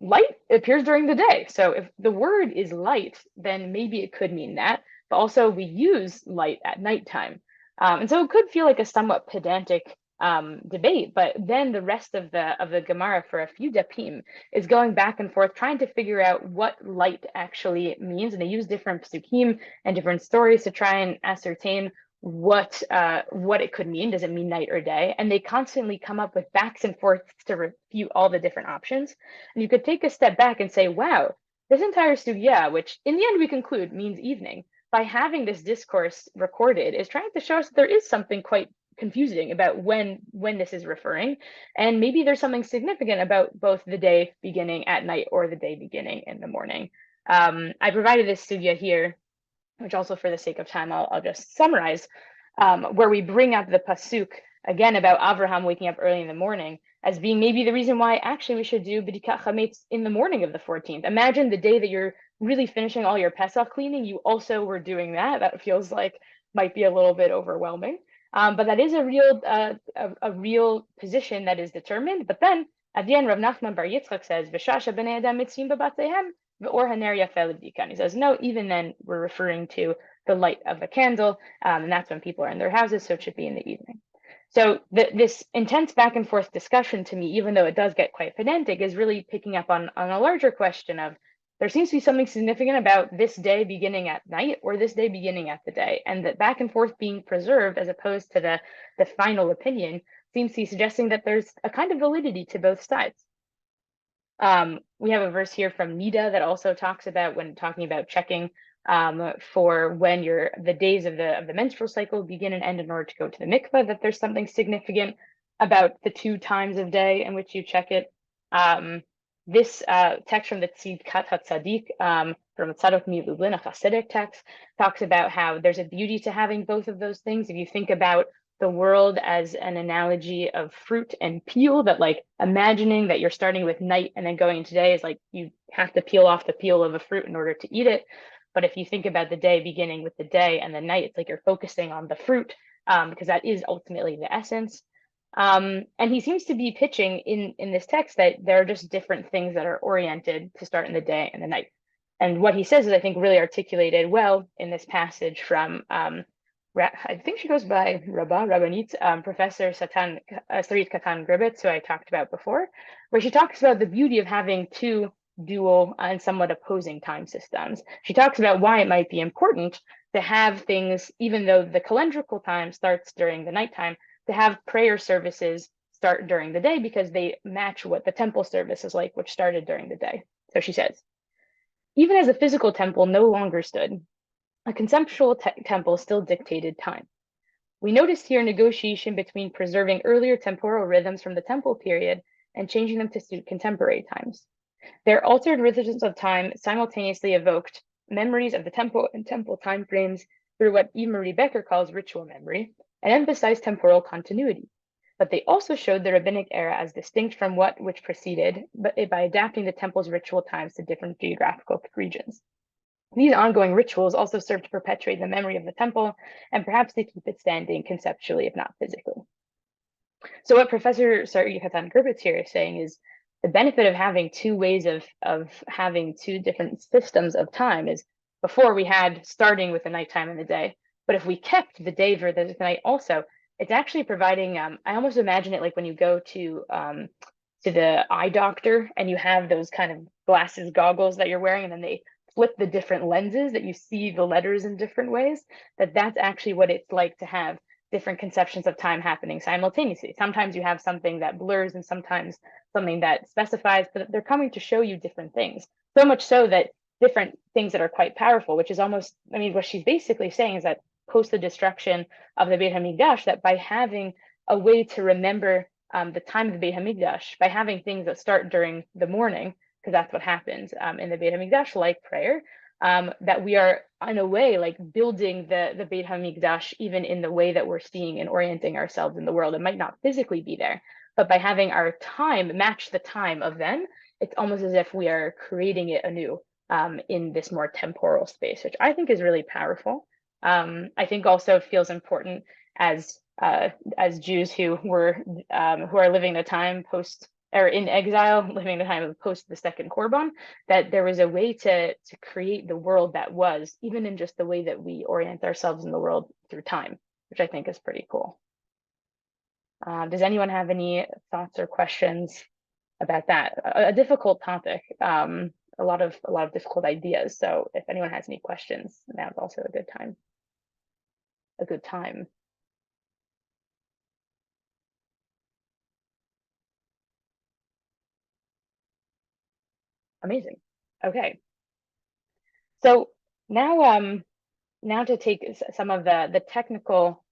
light appears during the day. So if the word is light, then maybe it could mean that. But also we use light at nighttime. And so it could feel like a somewhat pedantic debate, but then the rest of the Gemara for a few dapim is going back and forth trying to figure out what light actually means, and they use different psukim and different stories to try and ascertain what it could mean. Does it mean night or day? And they constantly come up with backs and forths to refute all the different options. And you could take a step back and say, wow, this entire sugya, which in the end we conclude means evening, by having this discourse recorded, is trying to show us that there is something quite confusing about when this is referring, and maybe there's something significant about both the day beginning at night or the day beginning in the morning. I provided this sugya here, which also for the sake of time, I'll just summarize, where we bring up the pasuk again about Avraham waking up early in the morning as being maybe the reason why actually we should do B'dikat Chametz in the morning of the 14th. Imagine the day that you're really finishing all your Pesach cleaning, you also were doing that. That feels like might be a little bit overwhelming. But that is a real position that is determined. But then at the end, Rav Nachman Bar Yitzchak says, "V'shasha b'nei adam mitzvim b'bateihem v'or haner yafeh l'bdika." He says, no, even then we're referring to the light of a candle, and that's when people are in their houses, so it should be in the evening. So this intense back and forth discussion, to me, even though it does get quite pedantic, is really picking up on a larger question of, there seems to be something significant about this day beginning at night or this day beginning at the day, and that back and forth being preserved as opposed to the final opinion seems to be suggesting that there's a kind of validity to both sides. We have a verse here from Nida that also talks about, when talking about checking for when the days of the menstrual cycle begin and end in order to go to the mikveh, that there's something significant about the 2 times of day in which you check it. This text from the Tzidkat HaTzadik, from Tzadok MiLublin, a Hasidic text, talks about how there's a beauty to having both of those things. If you think about the world as an analogy of fruit and peel, that like imagining that you're starting with night and then going into day is like you have to peel off the peel of a fruit in order to eat it. But if you think about the day beginning with the day and the night, it's like you're focusing on the fruit, because that is ultimately the essence. And he seems to be pitching in this text that there are just different things that are oriented to start in the day and the night. And what he says is, I think, really articulated well in this passage from, I think she goes by Rabbanit, Professor Sarit Katan Gribetz, who I talked about before, where she talks about the beauty of having 2 dual and somewhat opposing time systems. She talks about why it might be important to have things, even though the calendrical time starts during the nighttime, to have prayer services start during the day because they match what the temple service is like, which started during the day. So she says, even as a physical temple no longer stood, a conceptual temple still dictated time. We noticed here negotiation between preserving earlier temporal rhythms from the temple period and changing them to suit contemporary times. Their altered rhythms of time simultaneously evoked memories of the temple and temple time frames through what Eve Marie Becker calls ritual memory, and emphasized temporal continuity. But they also showed the rabbinic era as distinct from which preceded, but by adapting the temple's ritual times to different geographical regions. These ongoing rituals also serve to perpetuate the memory of the temple and perhaps to keep it standing conceptually, if not physically. So what Professor Sarit Katan Gribetz here is saying is the benefit of having 2 ways of having 2 different systems of time is before we had starting with the nighttime and the day, but if we kept the day for the night also, it's actually providing, I almost imagine it like when you go to the eye doctor and you have those kind of glasses, goggles that you're wearing, and then they flip the different lenses that you see the letters in different ways, that's actually what it's like to have different conceptions of time happening simultaneously. Sometimes you have something that blurs and sometimes something that specifies, but they're coming to show you different things. So much so that different things that are quite powerful, which is almost, I mean, what she's basically saying is that post the destruction of the Beit HaMikdash, that by having a way to remember the time of the Beit HaMikdash, by having things that start during the morning, because that's what happens in the Beit HaMikdash, like prayer, that we are in a way like building the Beit HaMikdash even in the way that we're seeing and orienting ourselves in the world. It might not physically be there, but by having our time match the time of then, it's almost as if we are creating it anew in this more temporal space, which I think is really powerful. I think also feels important as Jews who are living the time post or in exile, living the time of post the second Korban, that there was a way to create the world that was, even in just the way that we orient ourselves in the world through time, which I think is pretty cool. Does anyone have any thoughts or questions about that? A difficult topic, a lot of difficult ideas. So if anyone has any questions, now's also a good time. Amazing. Okay. So now to take some of the technical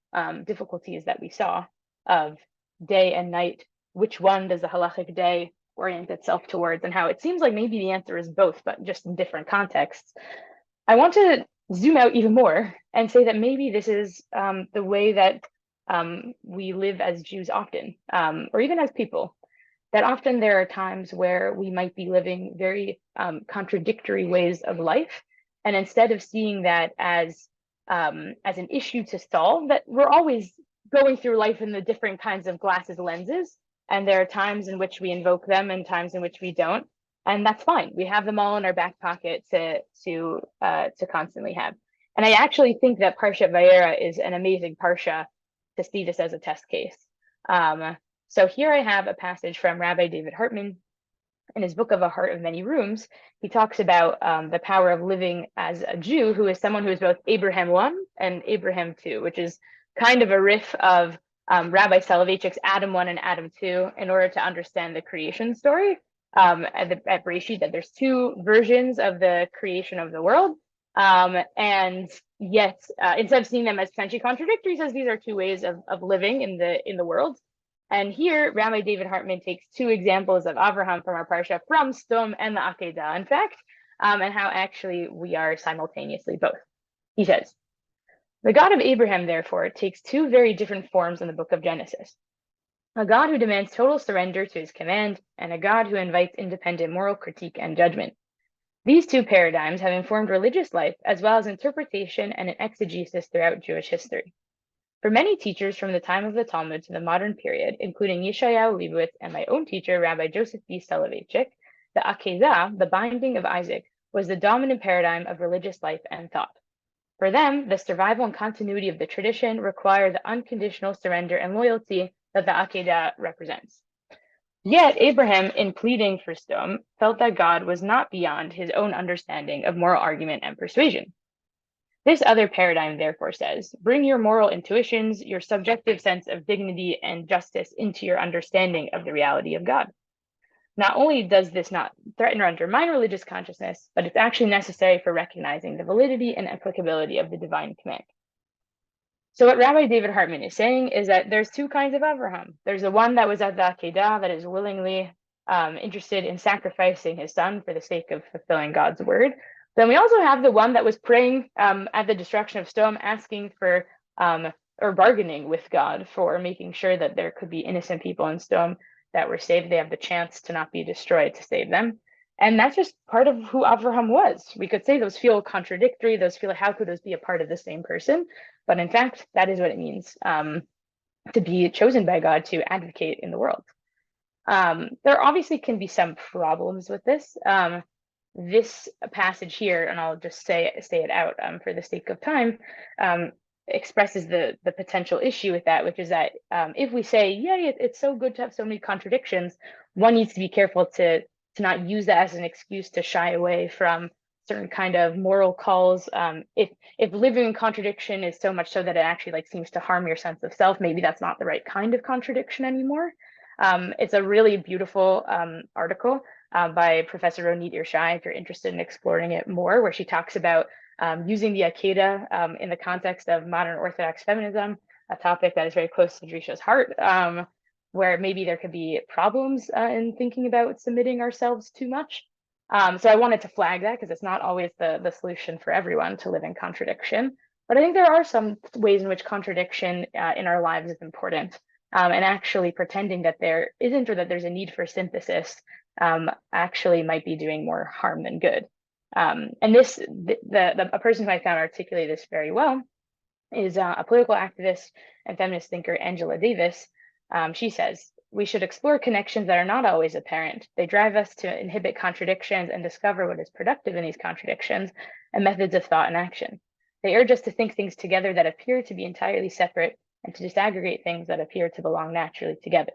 difficulties that we saw of day and night, which one does the halachic day orient itself towards, and how it seems like maybe the answer is both, but just in different contexts. I want to zoom out even more and say that maybe this is the way that we live as Jews often, or even as people, that often there are times where we might be living very contradictory ways of life. And instead of seeing that as an issue to solve, that we're always going through life in the different kinds of glasses lenses. And there are times in which we invoke them and times in which we don't. And that's fine. We have them all in our back pocket to constantly have. And I actually think that Parashat Vayera is an amazing parsha to see this as a test case. So here I have a passage from Rabbi David Hartman in his book of A Heart of Many Rooms. He talks about the power of living as a Jew who is someone who is both Abraham 1 and Abraham 2, which is kind of a riff of Rabbi Soloveitchik's Adam 1 and Adam 2 in order to understand the creation story at Bereishit, that there's 2 versions of the creation of the world. And yet, instead of seeing them as potentially contradictory, says these are two ways of living in the world. And here, Rabbi David Hartman takes two examples of Avraham from our Parashah, from Sdom and the Akedah, in fact, and how actually we are simultaneously both. He says, the God of Abraham, therefore, takes two very different forms in the book of Genesis. A God who demands total surrender to his command, and a God who invites independent moral critique and judgment. These two paradigms have informed religious life as well as interpretation and an exegesis throughout Jewish history. For many teachers from the time of the Talmud to the modern period, including Yeshayahu Leibowitz and my own teacher, Rabbi Joseph B. Soloveitchik, the Akedah, the binding of Isaac, was the dominant paradigm of religious life and thought. For them, the survival and continuity of the tradition require the unconditional surrender and loyalty that the Akedah represents. Yet Abraham, in pleading for Sdom, felt that God was not beyond his own understanding of moral argument and persuasion. This other paradigm therefore says, bring your moral intuitions, your subjective sense of dignity and justice into your understanding of the reality of God. Not only does this not threaten or undermine religious consciousness, but it's actually necessary for recognizing the validity and applicability of the divine command. So what Rabbi David Hartman is saying is that there's two kinds of Avraham. There's the one that was at the Akedah, that is willingly interested in sacrificing his son for the sake of fulfilling God's word. Then we also have the one that was praying at the destruction of Sodom, asking for or bargaining with God for making sure that there could be innocent people in Sodom that were saved. They have the chance to not be destroyed to save them. And that's just part of who Avraham was. We could say those feel contradictory. Those feel, how could those be a part of the same person? But in fact, that is what it means to be chosen by God to advocate in the world. There obviously can be some problems with this. This passage here, and I'll just say it out for the sake of time, expresses the potential issue with that, which is that if we say, yeah, it's so good to have so many contradictions, one needs to be careful to not use that as an excuse to shy away from certain kind of moral calls. If living in contradiction is so much so that it actually seems to harm your sense of self, maybe that's not the right kind of contradiction anymore. It's a really beautiful article by Professor Ronit Irshai, if you're interested in exploring it more, where she talks about using the Akedah in the context of modern Orthodox feminism, a topic that is very close to Drisha's heart, where maybe there could be problems in thinking about submitting ourselves too much. So I wanted to flag that because it's not always the solution for everyone to live in contradiction. But I think there are some ways in which contradiction in our lives is important. And actually pretending that there isn't, or that there's a need for synthesis, actually might be doing more harm than good. And a person who I found articulate this very well is a political activist and feminist thinker, Angela Davis. She says, we should explore connections that are not always apparent. They drive us to inhibit contradictions and discover what is productive in these contradictions and methods of thought and action. They urge us to think things together that appear to be entirely separate and to disaggregate things that appear to belong naturally together.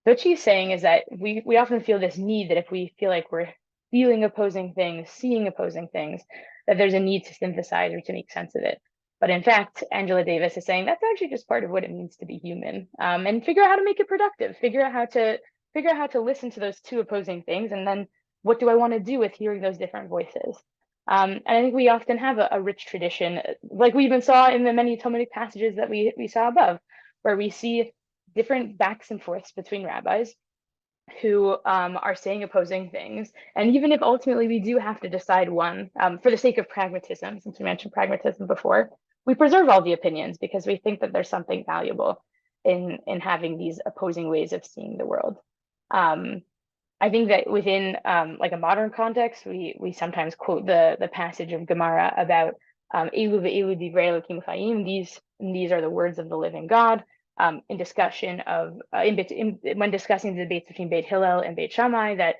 So what she's saying is that we often feel this need that if we feel like we're feeling opposing things, seeing opposing things, that there's a need to synthesize or to make sense of it. But in fact, Angela Davis is saying that's actually just part of what it means to be human, and figure out how to make it productive, figure out how to listen to those two opposing things, and then what do I want to do with hearing those different voices? And I think we often have a rich tradition, like we even saw in the many Talmudic passages that we saw above, where we see different backs and forths between rabbis who are saying opposing things. And even if ultimately we do have to decide one, for the sake of pragmatism, since we mentioned pragmatism before, we preserve all the opinions because we think that there's something valuable in having these opposing ways of seeing the world. I think that within a modern context, we sometimes quote the passage of Gemara about Elu ve'elu divrei Elokim chayim. These are the words of the living God. In discussion of when discussing the debates between Beit Hillel and Beit Shammai, that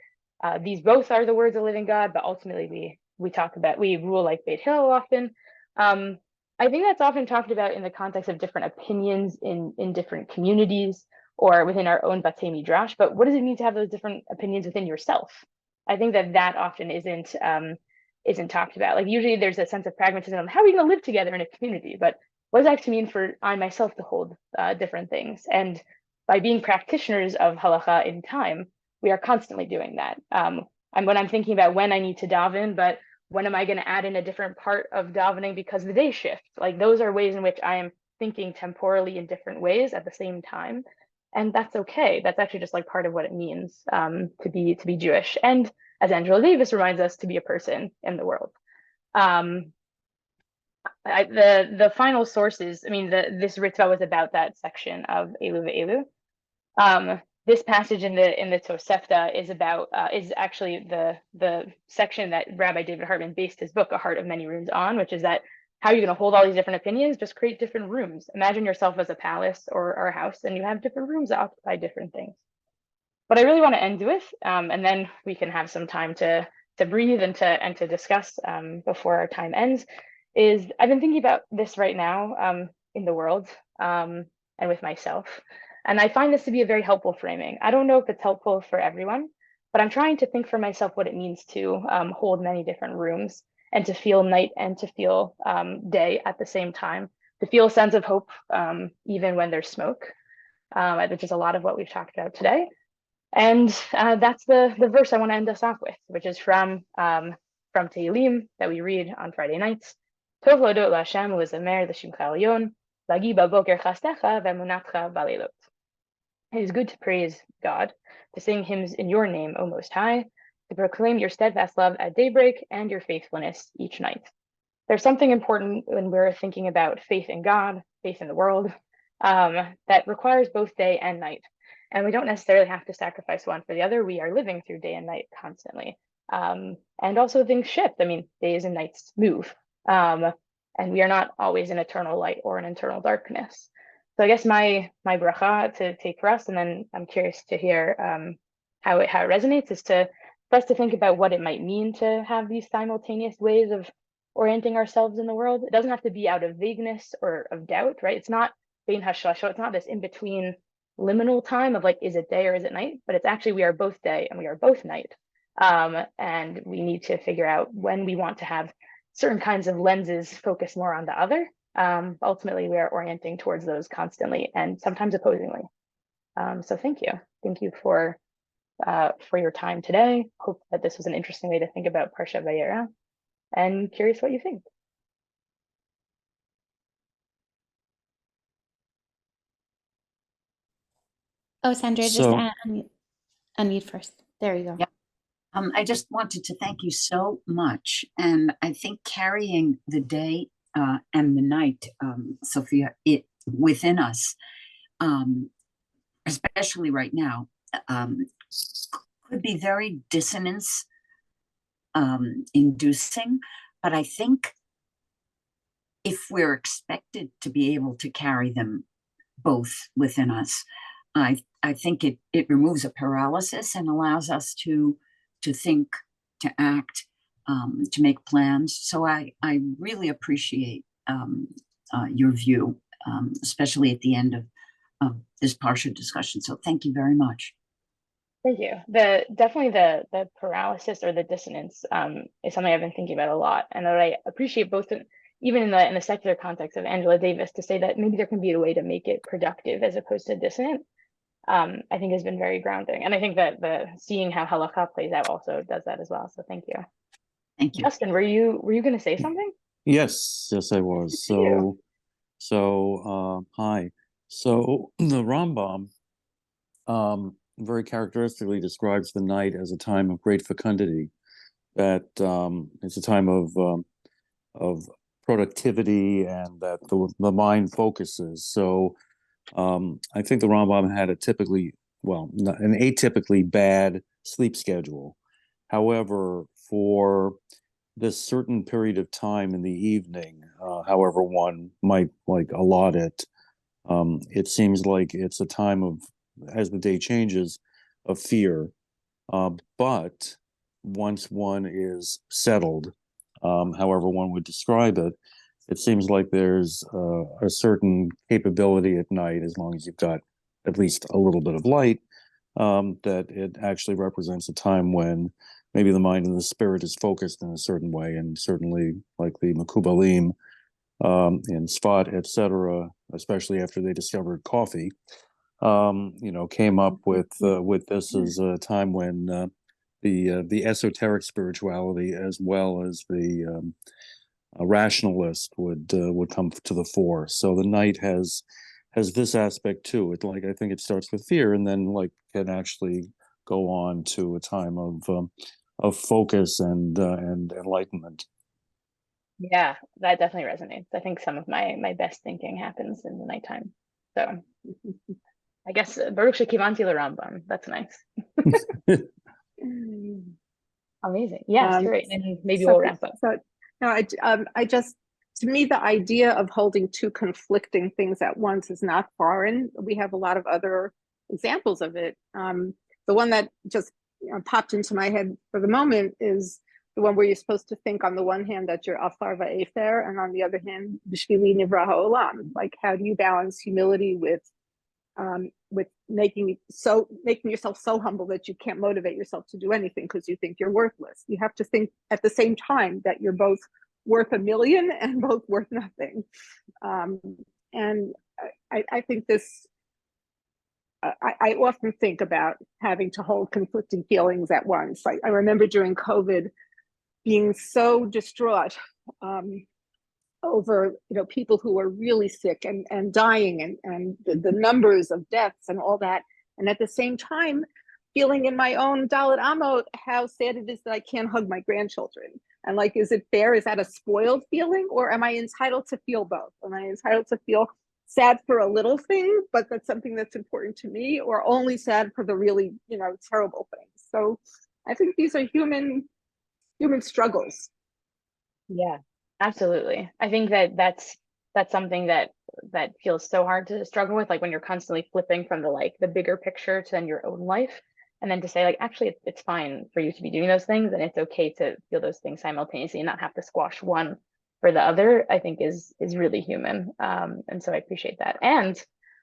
these both are the words of the living God, but ultimately we rule like Beit Hillel often. I think that's often talked about in the context of different opinions in different communities or within our own Batei Midrash. But what does it mean to have those different opinions within yourself? I think that often isn't talked about. Like usually there's a sense of pragmatism of how are we going to live together in a community, but what does it actually mean for I myself to hold different things? And by being practitioners of halacha in time, we are constantly doing that. And when I'm thinking about when I need to daven, but When am I going to add in a different part of davening because the day shift? Like those are ways in which I am thinking temporally in different ways at the same time. And that's okay. That's actually just like part of what it means to be Jewish. And as Angela Davis reminds us, to be a person in the world. The final sources, I mean, this Ritva was about that section of Elu ve'elu. This passage in the Tosefta is actually the section that Rabbi David Hartman based his book, A Heart of Many Rooms, on, which is that how are you going to hold all these different opinions? Just create different rooms. Imagine yourself as a palace or a house, and you have different rooms that occupy different things. What I really want to end with, and then we can have some time to breathe and to discuss before our time ends, is I've been thinking about this right now in the world and with myself. And I find this to be a very helpful framing. I don't know if it's helpful for everyone, but I'm trying to think for myself what it means to hold many different rooms and to feel night and to feel day at the same time, to feel a sense of hope even when there's smoke, which is a lot of what we've talked about today. And that's the verse I want to end us off with, which is from Tehillim that we read on Friday nights. Tov l'odot l'Hashem u'lezamer l'shimcha elyon, lagi b'boker chastecha v'emunatcha b'leilot. It is good to praise God, to sing hymns in your name, O Most High, to proclaim your steadfast love at daybreak and your faithfulness each night. There's something important when we're thinking about faith in God, faith in the world, that requires both day and night. And we don't necessarily have to sacrifice one for the other. We are living through day and night constantly. And also things shift. I mean, days and nights move. And we are not always in eternal light or in eternal darkness. So I guess my bracha to take for us, and then I'm curious to hear how it resonates, is for us to think about what it might mean to have these simultaneous ways of orienting ourselves in the world. It doesn't have to be out of vagueness or of doubt, right? It's not bein hashlasha. It's not this in between liminal time of like, is it day or is it night? But it's actually, we are both day and we are both night. And we need to figure out when we want to have certain kinds of lenses focus more on the other. Ultimately, we are orienting towards those constantly and sometimes opposingly. So thank you. Thank you for your time today. Hope that this was an interesting way to think about Parashah Vayera, and curious what you think. Oh, Sandra, just So, unmute first. There you go. Yeah. I just wanted to thank you so much. And I think carrying the day and the night, Sophia, it within us, especially right now, could be very dissonance inducing. But I think if we're expected to be able to carry them both within us, I think it removes a paralysis and allows us to think, to act, to make plans. So I really appreciate your view, especially at the end of this Parsha discussion. So thank you very much. Thank you. Definitely the paralysis or the dissonance is something I've been thinking about a lot, and that I appreciate both even in the secular context of Angela Davis, to say that maybe there can be a way to make it productive as opposed to dissonant. I think has been very grounding, and I think that the seeing how halakha plays out also does that as well. So thank you. Thank you. Justin, were you going to say something? yes, I was. Hi. So the Rambam very characteristically describes the night as a time of great fecundity. That it's a time of productivity, and that the mind focuses. So I think the Rambam had an atypically bad sleep schedule. However, for this certain period of time in the evening, however one might like allot it, it seems like it's a time of, as the day changes, of fear. But once one is settled, however one would describe it, it seems like there's a certain capability at night, as long as you've got at least a little bit of light, that it actually represents a time when maybe the mind and the spirit is focused in a certain way. And certainly, like the Mekubalim in Sfat, etc., especially after they discovered coffee, came up with this as a time when the esoteric spirituality as well as the rationalist would come to the fore. So the night has this aspect too. It like I think it starts with fear and then like can actually go on to a time of focus and enlightenment. Yeah, that definitely resonates. I think some of my best thinking happens in the nighttime. So I guess Baruch Shekivanti Rambam. That's nice. Amazing. Yes, great. And maybe we'll wrap up. So no, I just, to me, the idea of holding two conflicting things at once is not foreign. We have a lot of other examples of it. The one that just popped into my head for the moment is the one where you're supposed to think on the one hand that you're afar va'efer, and on the other hand, b'shvili nivra ha'olam. Like, how do you balance humility with making yourself so humble that you can't motivate yourself to do anything because you think you're worthless? You have to think at the same time that you're both worth a million and both worth nothing. And I think this, I often think about having to hold conflicting feelings at once. Like, I remember during COVID being so distraught over people who were really sick and dying and the numbers of deaths and all that, and at the same time feeling in my own Dalit Amot how sad it is that I can't hug my grandchildren. And like, is it fair? Is that a spoiled feeling, or am I entitled to feel both? Am I entitled to feel sad for a little thing, but that's something that's important to me, or only sad for the really terrible things? So I think these are human struggles. Yeah, absolutely. I think that's something that feels so hard to struggle with, like when you're constantly flipping from the bigger picture to then your own life, and then to say like, actually it's fine for you to be doing those things, and it's okay to feel those things simultaneously and not have to squash one for the other, I think is really human. And so I appreciate that. And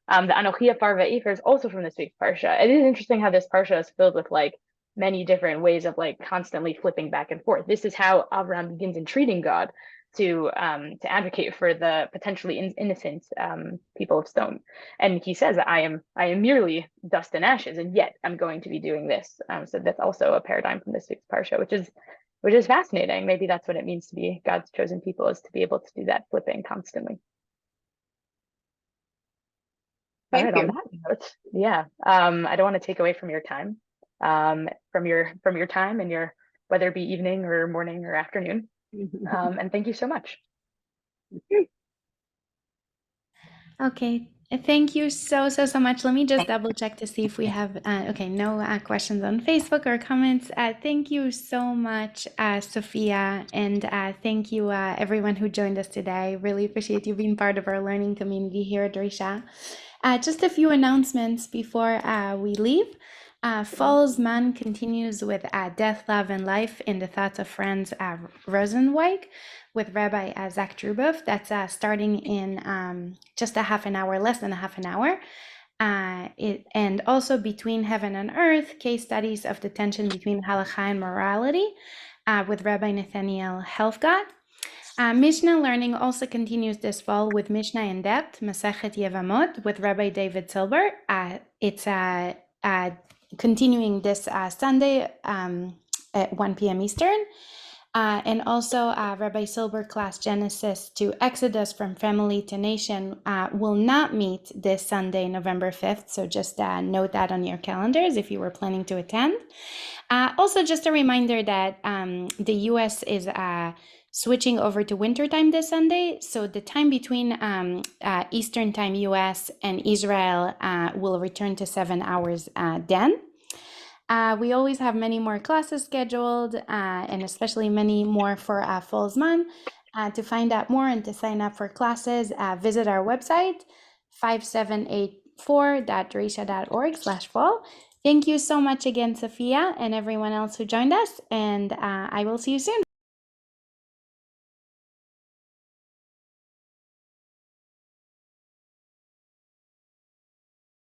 the Anochi Afar Va'efer is also from this week's Parsha. It is interesting how this Parsha is filled with like many different ways of like constantly flipping back and forth. This is how Abraham begins entreating God to advocate for the potentially innocent people of stone, and he says, I am merely dust and ashes, and yet I'm going to be doing this. So that's also a paradigm from this week's parsha, which is fascinating. Maybe that's what it means to be God's chosen people, is to be able to do that flipping constantly. Thank you. On that note, yeah, I don't want to take away from your time, from your time and your, whether it be evening or morning or afternoon. And thank you so much. Okay, thank you so much. Let me just double check to see if we have, okay, no questions on Facebook or comments. Thank you so much, Sofia, and thank you everyone who joined us today. Really appreciate you being part of our learning community here at Risha. Just a few announcements before we leave. Fall's Man continues with Death, Love, and Life in the Thoughts of Franz Rosenweig with Rabbi Zach Drubov. That's starting in just a half an hour, less than a half an hour. And also Between Heaven and Earth, case studies of the tension between halakha and morality with Rabbi Nathaniel Helfgott. Mishnah learning also continues this fall with Mishnah in Depth, Masechet Yevamot with Rabbi David Silber. It's continuing this Sunday at 1 p.m. Eastern. And also Rabbi Silber class Genesis to Exodus from Family to Nation will not meet this Sunday, November 5th. So just note that on your calendars if you were planning to attend. Also, just a reminder that the U.S. is switching over to wintertime this Sunday. So the time between Eastern time US and Israel will return to 7 hours then. We always have many more classes scheduled and especially many more for Full Zman. To find out more and to sign up for classes, visit our website 5784.risha.org/fall. Thank you so much again, Sofia, and everyone else who joined us, and I will see you soon.